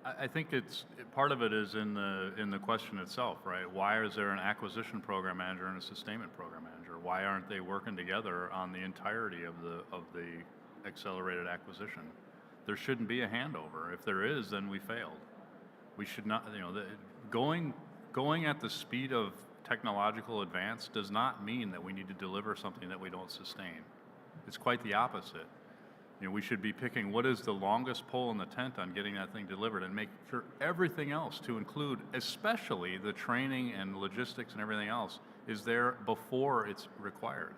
S5: I think it's part of it is in the question itself, right? Why is there an acquisition program manager and a sustainment program manager? Why aren't they working together on the entirety of the accelerated acquisition? There shouldn't be a handover. If there is, then we failed. We should not, going at the speed of technological advance does not mean that we need to deliver something that we don't sustain. It's quite the opposite. We should be picking what is the longest pole in the tent on getting that thing delivered and make sure everything else, to include especially the training and logistics and everything else, is there before it's required.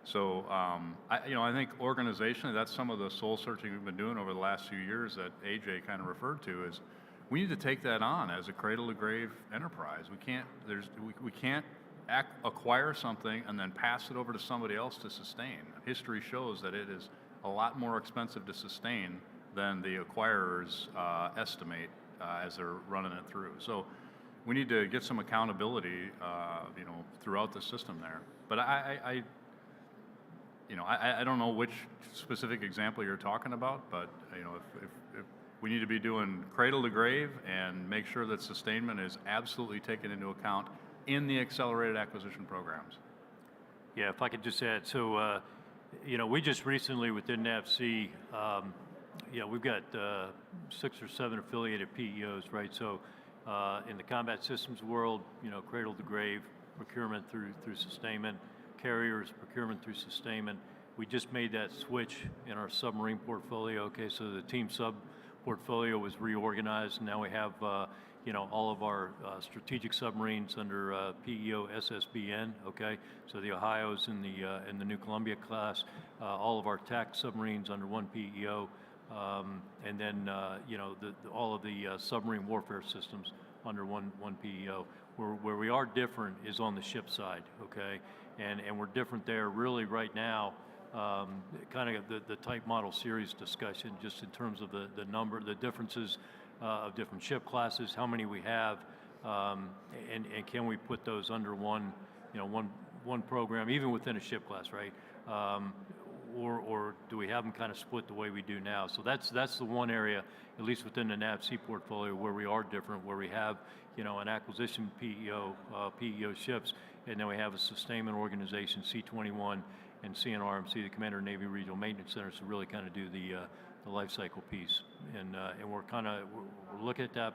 S5: So I think organizationally, that's some of the soul searching we've been doing over the last few years that AJ kind of referred to, is we need to take that on as a cradle to grave enterprise. We can't acquire something and then pass it over to somebody else to sustain. History shows that it is a lot more expensive to sustain than the acquirers estimate as they're running it through. So we need to get some accountability, throughout the system there. But I don't know which specific example you're talking about, but if we need to be doing cradle to grave and make sure that sustainment is absolutely taken into account in the accelerated acquisition programs.
S3: Yeah, if I could just add, so we just recently within NAVC, we've got 6 or 7 affiliated PEOs, right? So in the combat systems world, cradle to grave, procurement through sustainment, carriers, procurement through sustainment. We just made that switch in our submarine portfolio. Okay, so the team sub portfolio was reorganized, and now we have all of our strategic submarines under PEO SSBN. Okay, so the Ohio's in the New Columbia class, all of our TAC submarines under one PEO, and then all of the submarine warfare systems under one PEO. Where we are different is on the ship side. Okay, and we're different there really right now. Kind of the type model series discussion, just in terms of the differences of different ship classes, how many we have, and can we put those under one program, even within a ship class, right? Or do we have them kind of split the way we do now? So that's the one area, at least within the NAVC portfolio, where we are different, where we have an acquisition PEO ships, and then we have a sustainment organization, C21, and CNRMC, the Commander Navy Regional Maintenance Centers, to really kind of do the life cycle piece. And we're looking at that.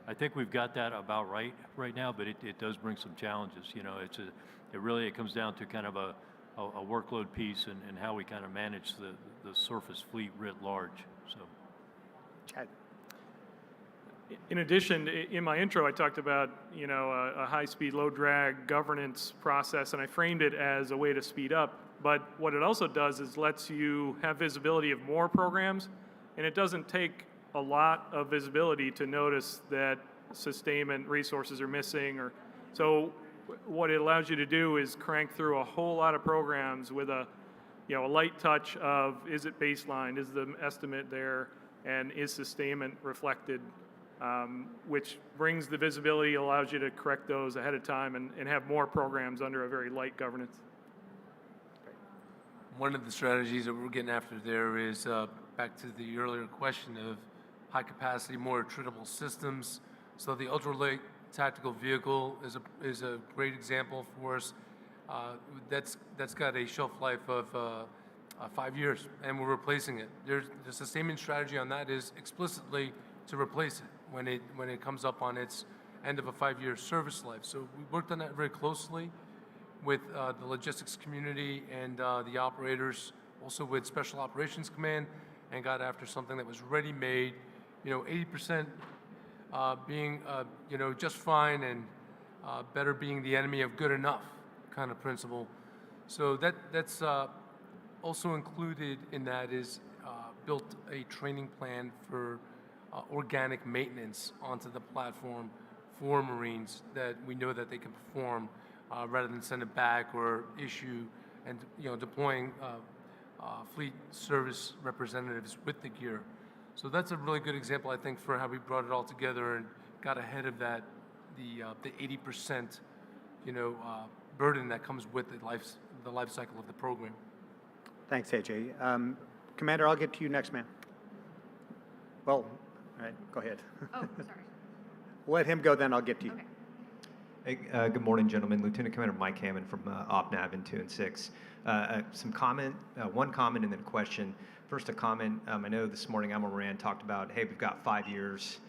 S3: I think we've got that about right now, but it does bring some challenges. It comes down to kind of a workload piece and how we kind of manage the surface fleet writ large. So.
S1: Chad.
S7: In addition, in my intro, I talked about a high-speed, low-drag governance process, and I framed it as a way to speed up. But what it also does is lets you have visibility of more programs, and it doesn't take a lot of visibility to notice that sustainment resources are missing. So what it allows you to do is crank through a whole lot of programs with a light touch of, is it baseline, is the estimate there, and is sustainment reflected, which brings the visibility, allows you to correct those ahead of time and have more programs under a very light governance.
S6: One of the strategies that we're getting after there is back to the earlier question of high capacity, more attritable systems. So the ultralight tactical vehicle is a great example for us. That's got a shelf life of 5 years, and we're replacing it. The sustainment strategy on that is explicitly to replace it when it comes up on its end of a 5-year service life. So we worked on that very closely with the logistics community and the operators, also with Special Operations Command, and got after something that was ready-made, 80% being, just fine, and better being the enemy of good enough kind of principle. So that's also included in that is built a training plan for organic maintenance onto the platform for Marines that we know that they can perform rather than send it back or issue and deploying fleet service representatives with the gear. So that's a really good example, I think, for how we brought it all together and got ahead of that, the 80% burden that comes with the life cycle of the program.
S2: Thanks, AJ. Commander, I'll get to you next, man. Well, all right, go ahead.
S11: Oh, sorry.
S2: Let him go, then I'll get to you.
S11: Okay.
S12: Hey, good morning, gentlemen. Lieutenant Commander Mike Hammond from OpNav in 2 and 6. One comment and then a question. First, a comment. I know this morning Admiral Moran talked about, hey, we've got 5 years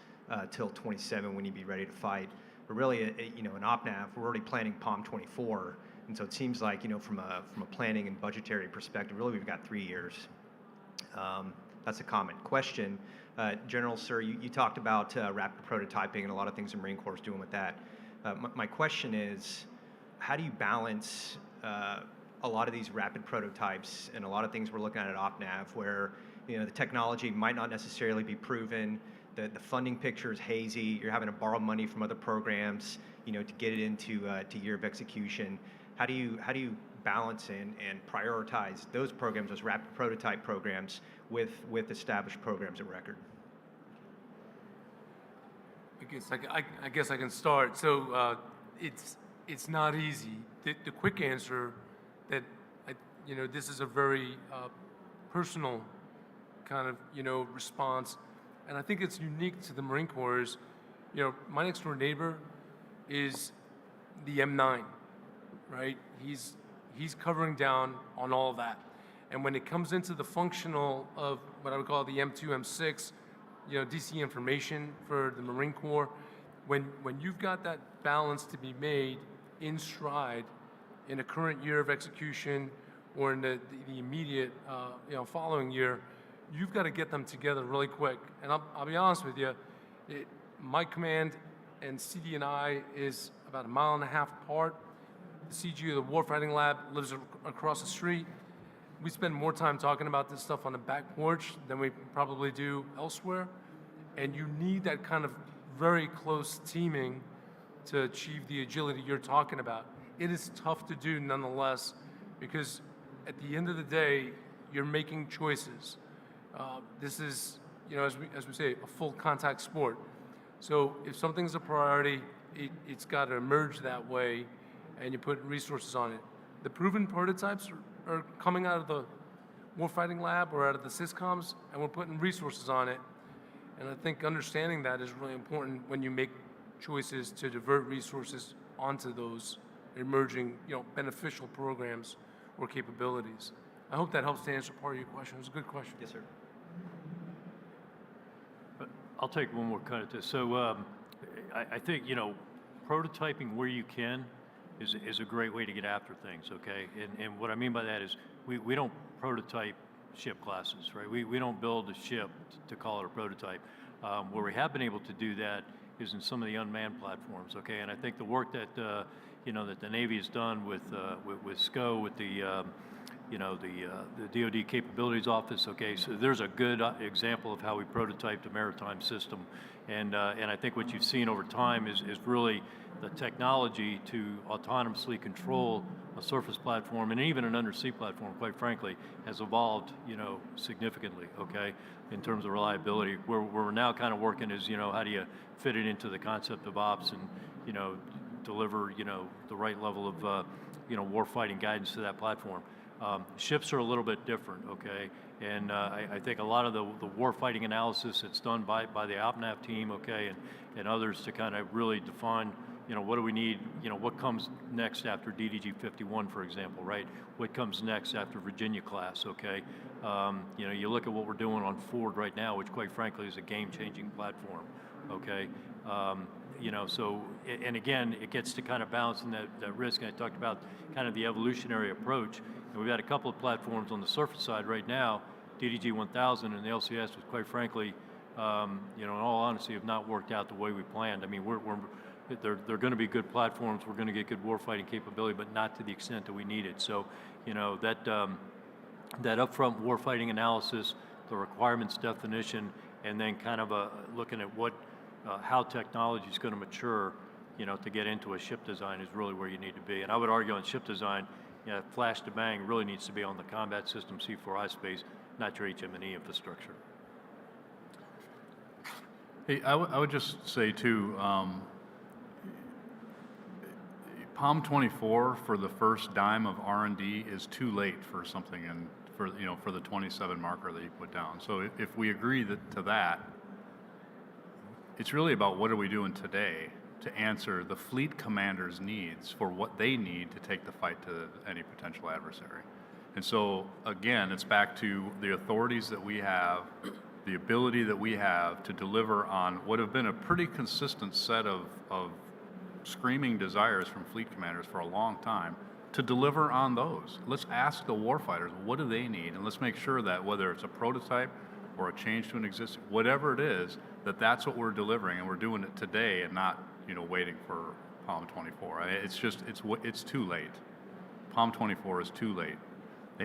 S12: till 27 when you'd be ready to fight. But really, in OpNav, we're already planning POM 24, and so it seems like, from a planning and budgetary perspective, really we've got 3 years. That's a comment. Question, General, sir, you talked about rapid prototyping and a lot of things the Marine Corps is doing with that. My question is, how do you balance a lot of these rapid prototypes and a lot of things we're looking at OpNav where the technology might not necessarily be proven, the funding picture is hazy, you're having to borrow money from other programs, to get it into to year of execution. How do you balance and prioritize those programs, those rapid prototype programs, with established programs of record?
S6: I guess I can start. So it's not easy. The quick answer that this is a very personal kind of response, and I think it's unique to the Marine Corps. Is my next door neighbor is the M9, right? He's covering down on all of that, and when it comes into the functional of what I would call the M2, M6. DC information for the Marine Corps, when you've got that balance to be made in stride in a current year of execution or in the immediate following year, you've got to get them together really quick. And I'll be honest with you, my command and CD&I is about 1.5 miles apart. The CG of the Warfighting Lab lives across the street. We spend more time talking about this stuff on the back porch than we probably do elsewhere. And you need that kind of very close teaming to achieve the agility you're talking about. It is tough to do nonetheless, because at the end of the day, you're making choices. This is, as we say, a full contact sport. So if something's a priority, it's got to emerge that way, and you put resources on it. The proven prototypes are coming out of the Warfighting Lab or out of the SysComs, and we're putting resources on it. And I think understanding that is really important when you make choices to divert resources onto those emerging, beneficial programs or capabilities. I hope that helps to answer part of your question. It was a good question.
S12: Yes, sir.
S3: I'll take one more cut at this. So I think, prototyping where you can is a great way to get after things, okay? And what I mean by that is we don't prototype ship classes, right? We don't build a ship to call it a prototype. Where we have been able to do that is in some of the unmanned platforms, okay? And I think the work that that the Navy has done with SCO, with the DoD Capabilities Office, okay? So there's a good example of how we prototyped a maritime system, and I think what you've seen over time is really the technology to autonomously control a surface platform and even an undersea platform, quite frankly, has evolved, significantly, okay, in terms of reliability. Where we're now kind of working is, how do you fit it into the concept of ops and, deliver, the right level of, warfighting guidance to that platform. Ships are a little bit different, okay, and I think a lot of the warfighting analysis that's done by the OpNav team, okay, and others to kind of really define, what do we need, what comes next after DDG 51, for example, right? What comes next after Virginia class, okay? You look at what we're doing on Ford right now, which quite frankly is a game-changing platform, okay? So, and again, it gets to kind of balancing that risk, and I talked about kind of the evolutionary approach, and we've got a couple of platforms on the surface side right now, DDG 1000 and the LCS, which quite frankly, in all honesty, have not worked out the way we planned. I mean, they're going to be good platforms. We're going to get good warfighting capability, but not to the extent that we need it. So, that upfront warfighting analysis, the requirements definition, and then kind of looking at what, how technology is going to mature, you know, to get into a ship design is really where you need to be. And I would argue on ship design, you know, flash to bang really needs to be on the combat system C4I space, not your HM&E infrastructure.
S5: Hey, I would just say too, POM 24 for the first dime of R&D is too late for something for the 27 marker that you put down. So if we agree to that, it's really about what are we doing today to answer the fleet commander's needs for what they need to take the fight to any potential adversary. And so again, it's back to the authorities that we have, the ability that we have to deliver on what have been a pretty consistent set of screaming desires from fleet commanders for a long time, to deliver on those. Let's ask the warfighters, what do they need? And let's make sure that whether it's a prototype or a change to an existing, whatever it is, that's what we're delivering, and we're doing it today and not, you know, waiting for POM 24. It's too late. POM 24 is too late.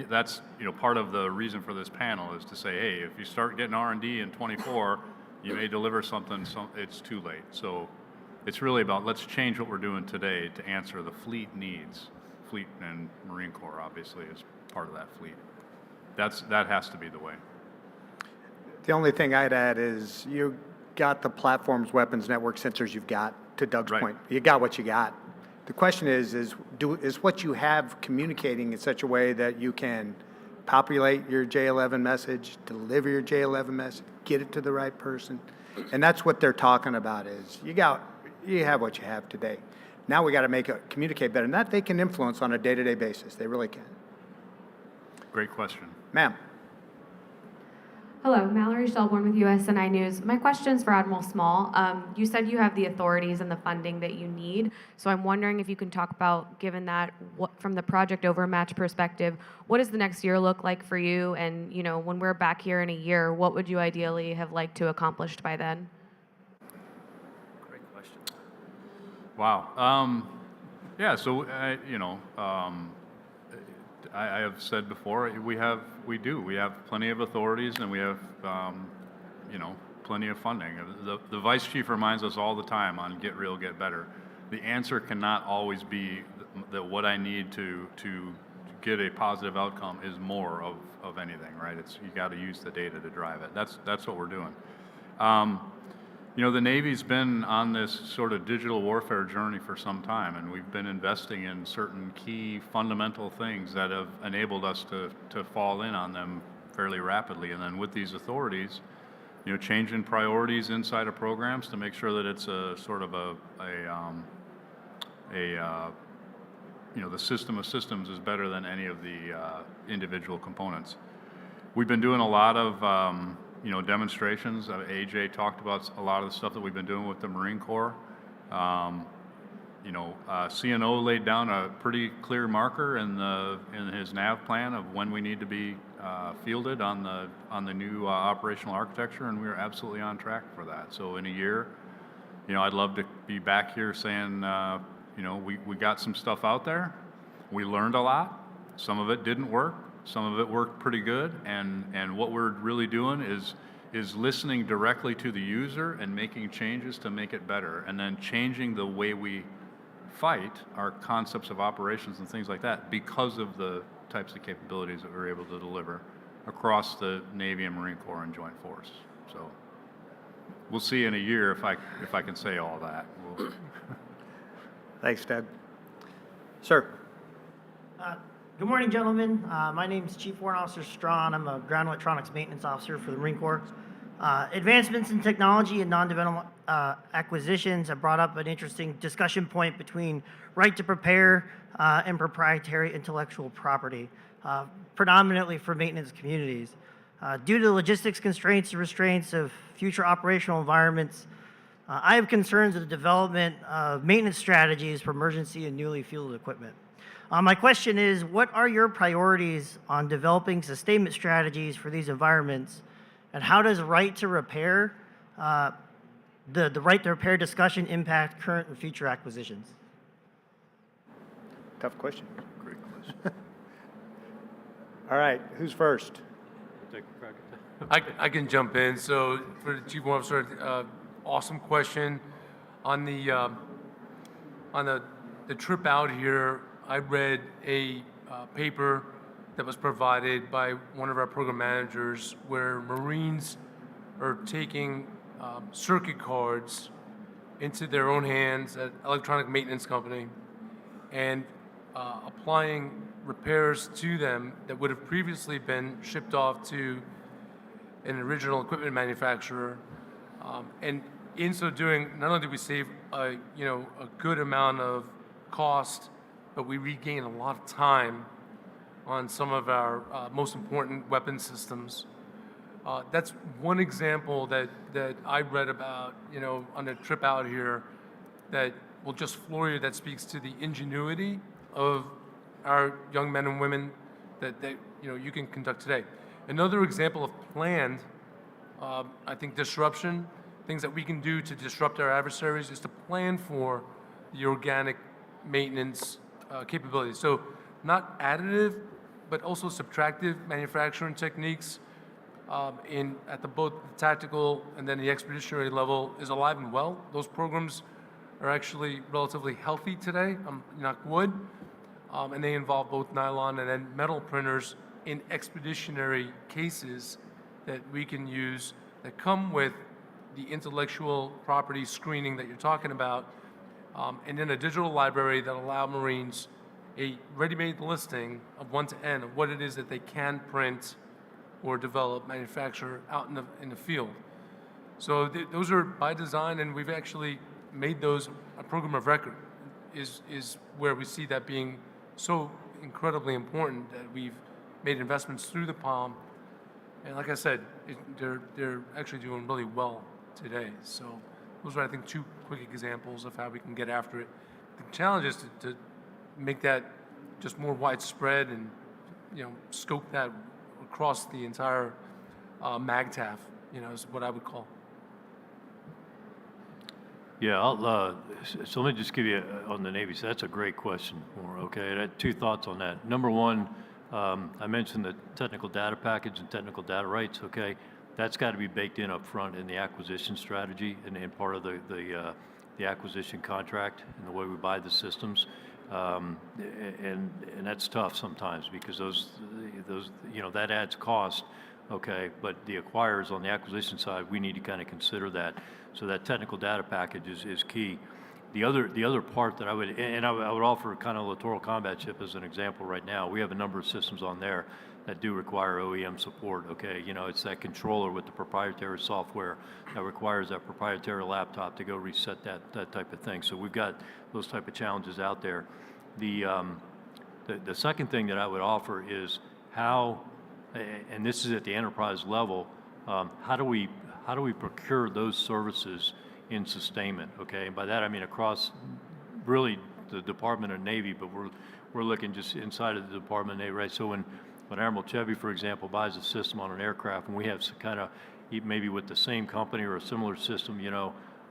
S5: That's, you know, part of the reason for this panel is to say, hey, if you start getting R&D in 24, you may deliver something, it's too late. So it's really about let's change what we're doing today to answer the fleet needs. Fleet and Marine Corps obviously is part of that fleet. That has to be the way.
S2: The only thing I'd add is you got the platforms, weapons, network, sensors you've got, to Doug's
S5: Right.
S2: point. You got what you got. The question is what you have communicating in such a way that you can populate your J11 message, deliver your J11 message, get it to the right person. And that's what they're talking about is you have what you have today. Now we got to make it communicate better. And that they can influence on a day-to-day basis. They really can.
S5: Great question.
S2: Ma'am.
S11: Hello, Mallory Shelbourne with USNI News. My question's for Admiral Small. You said you have the authorities and the funding that you need, so I'm wondering if you can talk about, given that, from the project overmatch perspective, what does the next year look like for you? And, you know, when we're back here in a year, what would you ideally have liked to accomplished by then?
S4: Great question.
S5: Wow. Yeah, so, I have said before, we have plenty of authorities and we have, plenty of funding. The Vice Chief reminds us all the time on Get Real, Get Better. The answer cannot always be that what I need to get a positive outcome is more of anything, right? You got to use the data to drive it. That's what we're doing. The Navy's been on this sort of digital warfare journey for some time, and we've been investing in certain key fundamental things that have enabled us to fall in on them fairly rapidly. And then with these authorities, changing priorities inside of programs to make sure that it's a sort of the system of systems is better than any of the individual components. We've been doing a lot of demonstrations. AJ talked about a lot of the stuff that we've been doing with the Marine Corps. CNO laid down a pretty clear marker in his NAV plan of when we need to be fielded on the new operational architecture, and we're absolutely on track for that. So in a year, I'd love to be back here saying, we got some stuff out there. We learned a lot. Some of it didn't work. Some of it worked pretty good, and what we're really doing is listening directly to the user and making changes to make it better, and then changing the way we fight our concepts of operations and things like that because of the types of capabilities that we're able to deliver across the Navy and Marine Corps and Joint Force. So we'll see in a year if I can say all that.
S2: Thanks, Doug. Sir.
S13: Good morning, gentlemen. My name is Chief Warrant Officer Strawn. I'm a Ground Electronics Maintenance Officer for the Marine Corps. Advancements in technology and non-development acquisitions have brought up an interesting discussion point between right to prepare and proprietary intellectual property, predominantly for maintenance communities. Due to the logistics constraints and restraints of future operational environments, I have concerns with the development of maintenance strategies for emergency and newly fielded equipment. My question is, what are your priorities on developing sustainment strategies for these environments, and how does right to repair, the right to repair discussion impact current and future acquisitions?
S2: Tough question.
S5: Great question.
S2: All right, who's first?
S3: Take a crack at that.
S6: I can jump in. So for the Chief Warrant Officer, awesome question. On the trip out here, I read a paper that was provided by one of our program managers where Marines are taking circuit cards into their own hands at electronic maintenance company and applying repairs to them that would have previously been shipped off to an original equipment manufacturer. And in so doing, not only do we save a good amount of cost, but we regain a lot of time on some of our most important weapon systems. That's one example that I read about, on a trip out here that will just floor you, that speaks to the ingenuity of our young men and women that you can conduct today. Another example of planned, I think, disruption, things that we can do to disrupt our adversaries, is to plan for the organic maintenance capabilities. So not additive, but also subtractive manufacturing techniques at both the tactical and then the expeditionary level is alive and well. Those programs are actually relatively healthy today, knock wood, and they involve both nylon and then metal printers in expeditionary cases that we can use that come with the intellectual property screening that you're talking about, and then a digital library that allow Marines a ready-made listing of 1 to N of what it is that they can print or develop, manufacture out in the field. So those are by design, and we've actually made those a program of record, is where we see that being so incredibly important that we've made investments through the POM. And like I said, they're actually doing really well today. So those are, I think, 2 quick examples of how we can get after it. The challenge is to make that just more widespread and, scope that across the entire MAGTAF, is what I would call.
S3: Yeah, so let me just give you on the Navy. So that's a great question, okay? I had 2 thoughts on that. Number one, I mentioned the technical data package and technical data rights, okay? That's got to be baked in up front in the acquisition strategy and part of the acquisition contract and the way we buy the systems. And that's tough sometimes because those that adds cost, okay? But the acquirers on the acquisition side, we need to kind of consider that. So that technical data package is key. The other part that I would offer kind of Littoral Combat Ship as an example right now. We have a number of systems on there that do require OEM support, okay? It's that controller with the proprietary software that requires that proprietary laptop to go reset that type of thing. So we've got those type of challenges out there. The second thing that I would offer is how, and this is at the enterprise level, how do we procure those services in sustainment, okay? And by that I mean across really the Department of Navy, but we're looking just inside of the Department of Navy, right? So when Admiral Jacoby, for example, buys a system on an aircraft, and we have kind of maybe with the same company or a similar system,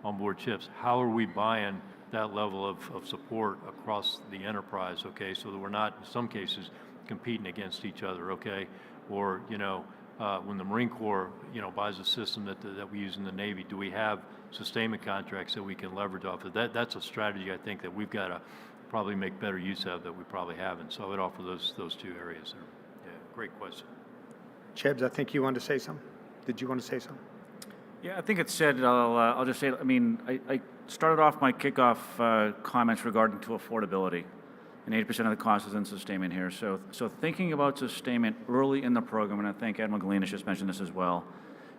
S3: on board ships, how are we buying that level of support across the enterprise, okay? So that we're not, in some cases, competing against each other, okay? Or, when the Marine Corps, buys a system that we use in the Navy, do we have sustainment contracts that we can leverage off of? That's a strategy I think that we've got to probably make better use of that we probably haven't. So I would offer those 2 areas there. Yeah, great question.
S2: Chebs, I think you wanted to say something. Did you want to say something?
S4: Yeah, I think it's said. I'll just say. I started off my kickoff comments regarding to affordability, and 80% of the cost is in sustainment here. So thinking about sustainment early in the program, and I think Admiral Galinas just mentioned this as well,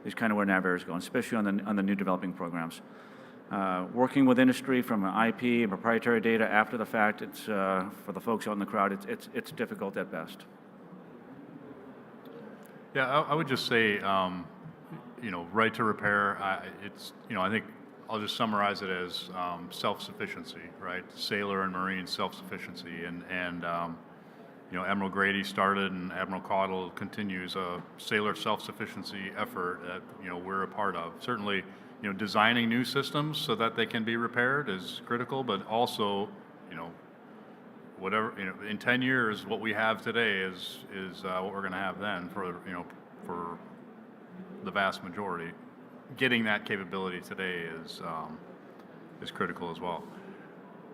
S4: is kind of where NAVAIR is going, especially on the new developing programs. Working with industry from IP and proprietary data after the fact, it's for the folks out in the crowd, it's difficult at best.
S5: Yeah, I would just say, right to repair. I think I'll just summarize it as self-sufficiency, right? Sailor and Marine self-sufficiency, and Admiral Grady started, and Admiral Caudle continues a sailor self-sufficiency effort that we're a part of. Certainly, designing new systems so that they can be repaired is critical, but also, whatever in 10 years, what we have today is what we're going to have then for the vast majority. Getting that capability today is critical as well.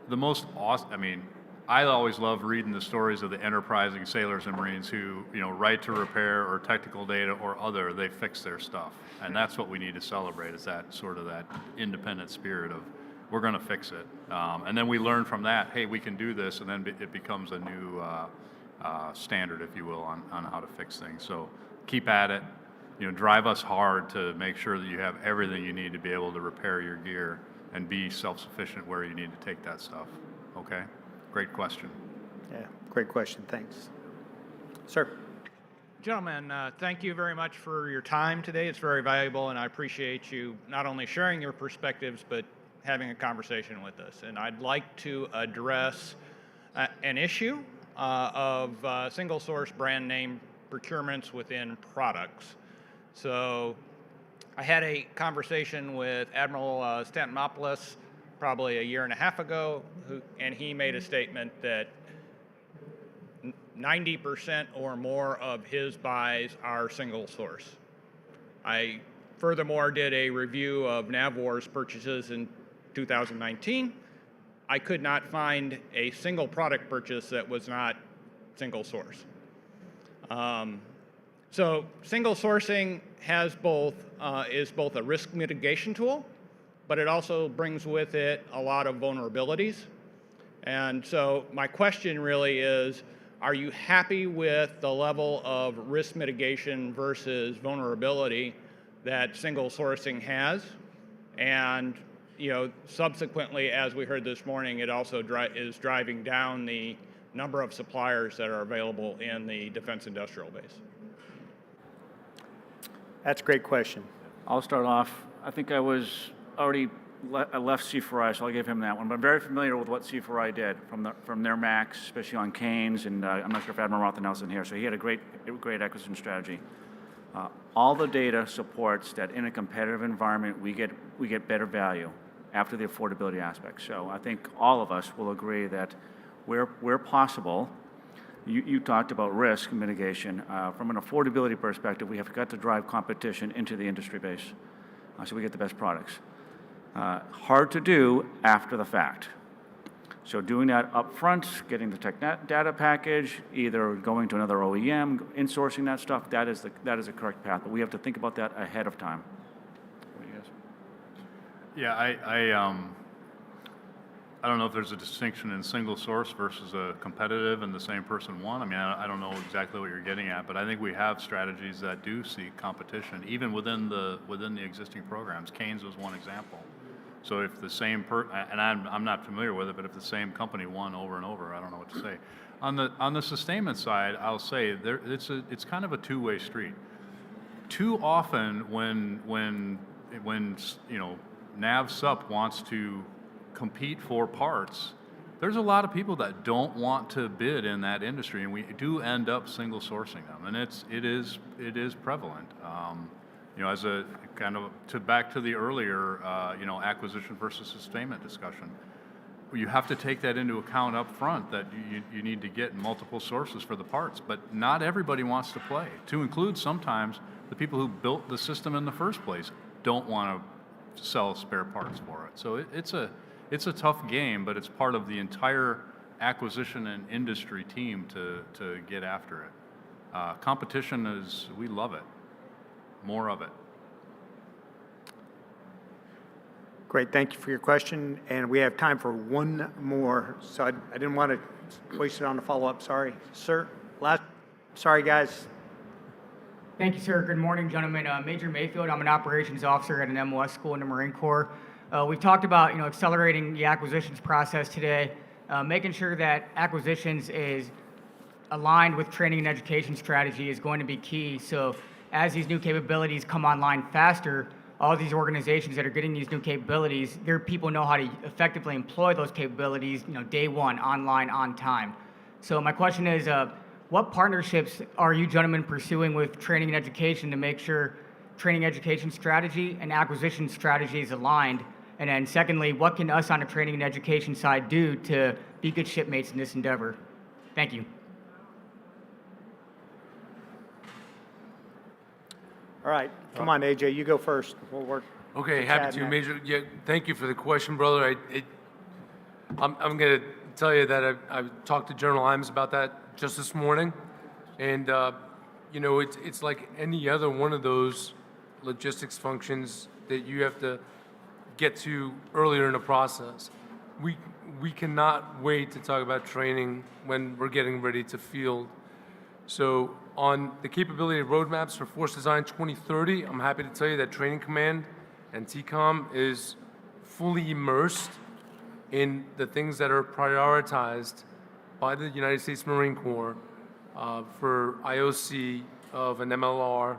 S5: The most awesome, I mean, I always love reading the stories of the enterprising sailors and Marines who, right to repair or technical data or other, they fix their stuff. And that's what we need to celebrate, is that sort of that independent spirit of, we're going to fix it. And then we learn from that, hey, we can do this, and then it becomes a new standard, if you will, on how to fix things. So keep at it. Drive us hard to make sure that you have everything you need to be able to repair your gear and be self-sufficient where you need to take that stuff. Okay? Great question.
S2: Yeah, great question. Thanks. Sir.
S14: Gentlemen, thank you very much for your time today. It's very valuable, and I appreciate you not only sharing your perspectives, but having a conversation with us. And I'd like to address an issue of single-source brand name procurements within products. So I had a conversation with Admiral Stantonopoulos probably a year and a half ago, and he made a statement that 90% or more of his buys are single source. I furthermore did a review of NavWar's purchases in 2019. I could not find a single product purchase that was not single source. So single sourcing has is both a risk mitigation tool, but it also brings with it a lot of vulnerabilities. And so my question really is, are you happy with the level of risk mitigation versus vulnerability that single sourcing has? And subsequently, as we heard this morning, it also is driving down the number of suppliers that are available in the defense industrial base.
S2: That's a great question.
S4: I'll start off. I think I was already left C4I, so I'll give him that one. But I'm very familiar with what C4I did from their max, especially on Canes, and I'm not sure if Admiral Rothenelson here. So he had a great acquisition strategy. All the data supports that in a competitive environment, we get better value after the affordability aspect. So I think all of us will agree that where possible, you talked about risk mitigation. From an affordability perspective, we have got to drive competition into the industry base so we get the best products. Hard to do after the fact. So doing that up front, getting the tech data package, either going to another OEM, insourcing that stuff, that is a correct path. But we have to think about that ahead of time. What do you guys?
S5: Yeah, I don't know if there's a distinction in single source versus a competitive and the same person won. I mean, I don't know exactly what you're getting at, but I think we have strategies that do seek competition, even within the existing programs. Canes was one example. So if the same and I'm not familiar with it, but if the same company won over and over, I don't know what to say. On the sustainment side, I'll say it's kind of a two-way street. Too often when NavSup wants to compete for parts, there's a lot of people that don't want to bid in that industry, and we do end up single sourcing them, and it is prevalent. As a kind of back to the earlier acquisition versus sustainment discussion, you have to take that into account up front, that you need to get multiple sources for the parts, but not everybody wants to play. To include sometimes the people who built the system in the first place don't want to sell spare parts for it. So it's a tough game, but it's part of the entire acquisition and industry team to get after it. Competition we love it. More of it.
S2: Great, thank you for your question. And we have time for one more. So I didn't want to waste it on a follow-up, sorry. Sir, sorry guys.
S15: Thank you, sir. Good morning, gentlemen. Major Mayfield, I'm an operations officer at an MOS school in the Marine Corps. We've talked about accelerating the acquisitions process today, making sure that acquisitions is aligned with training and education strategy is going to be key. So as these new capabilities come online faster, all these organizations that are getting these new capabilities, their people know how to effectively employ those capabilities, day one, online, on time. So my question is, what partnerships are you gentlemen pursuing with training and education to make sure training education strategy and acquisition strategy is aligned? And then secondly, what can us on the training and education side do to be good shipmates in this endeavor? Thank you.
S2: All right, come on, AJ, you go first. We'll work.
S6: Okay,
S2: to
S6: happy
S2: Chad
S6: to.
S2: next.
S6: Major, yeah, thank you for the question, brother. I'm going to tell you that I talked to General Imes about that just this morning. And, you know, it's like any other one of those logistics functions that you have to get to earlier in the process. We cannot wait to talk about training when we're getting ready to field. So on the capability roadmaps for Force Design 2030, I'm happy to tell you that Training Command and TCOM is fully immersed in the things that are prioritized by the United States Marine Corps for IOC of an MLR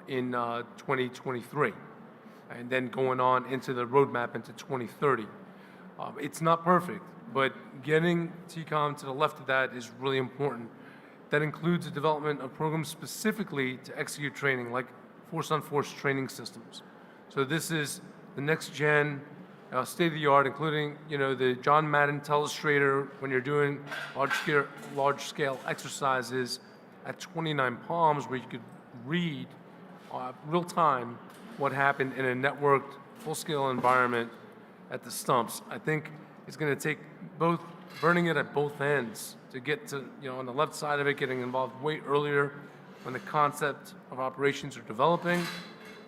S6: in 2023, and then going on into the roadmap into 2030. It's not perfect, but getting TCOM to the left of that is really important. That includes the development of programs specifically to execute training, like force-on-force training systems. So this is the next gen, state-of-the-art, including, you know, the John Madden telestrator when you're doing large-scale exercises at 29 palms, where you could read real-time what happened in a networked, full-scale environment at the stumps. I think it's going to take both burning it at both ends to get to, you know, on the left side of it, getting involved way earlier when the concept of operations are developing,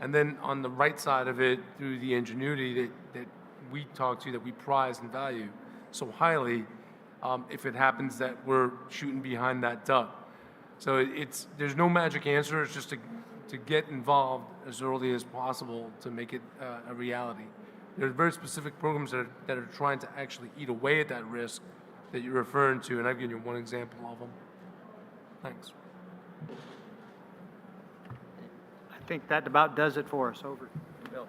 S6: and then on the right side of it through the ingenuity that we talk to, that we prize and value so highly, if it happens that we're shooting behind that duck. So there's no magic answer. It's just to get involved as early as possible to make it a reality. There are very specific programs that are trying to actually eat away at that risk that you're referring to, and I've given you one example of them. Thanks.
S2: I think that about does it for us. Over. Bill.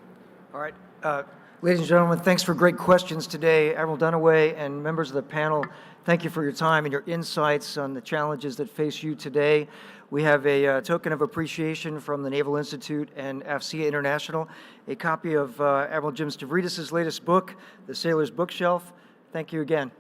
S1: All right. Ladies and gentlemen, thanks for great questions today. Admiral Dunaway and members of the panel, thank you for your time and your insights on the challenges that face you today. We have a token of appreciation from the Naval Institute and AFCEA International, a copy of Admiral Jim Stavridis' latest book, The Sailor's Bookshelf. Thank you again.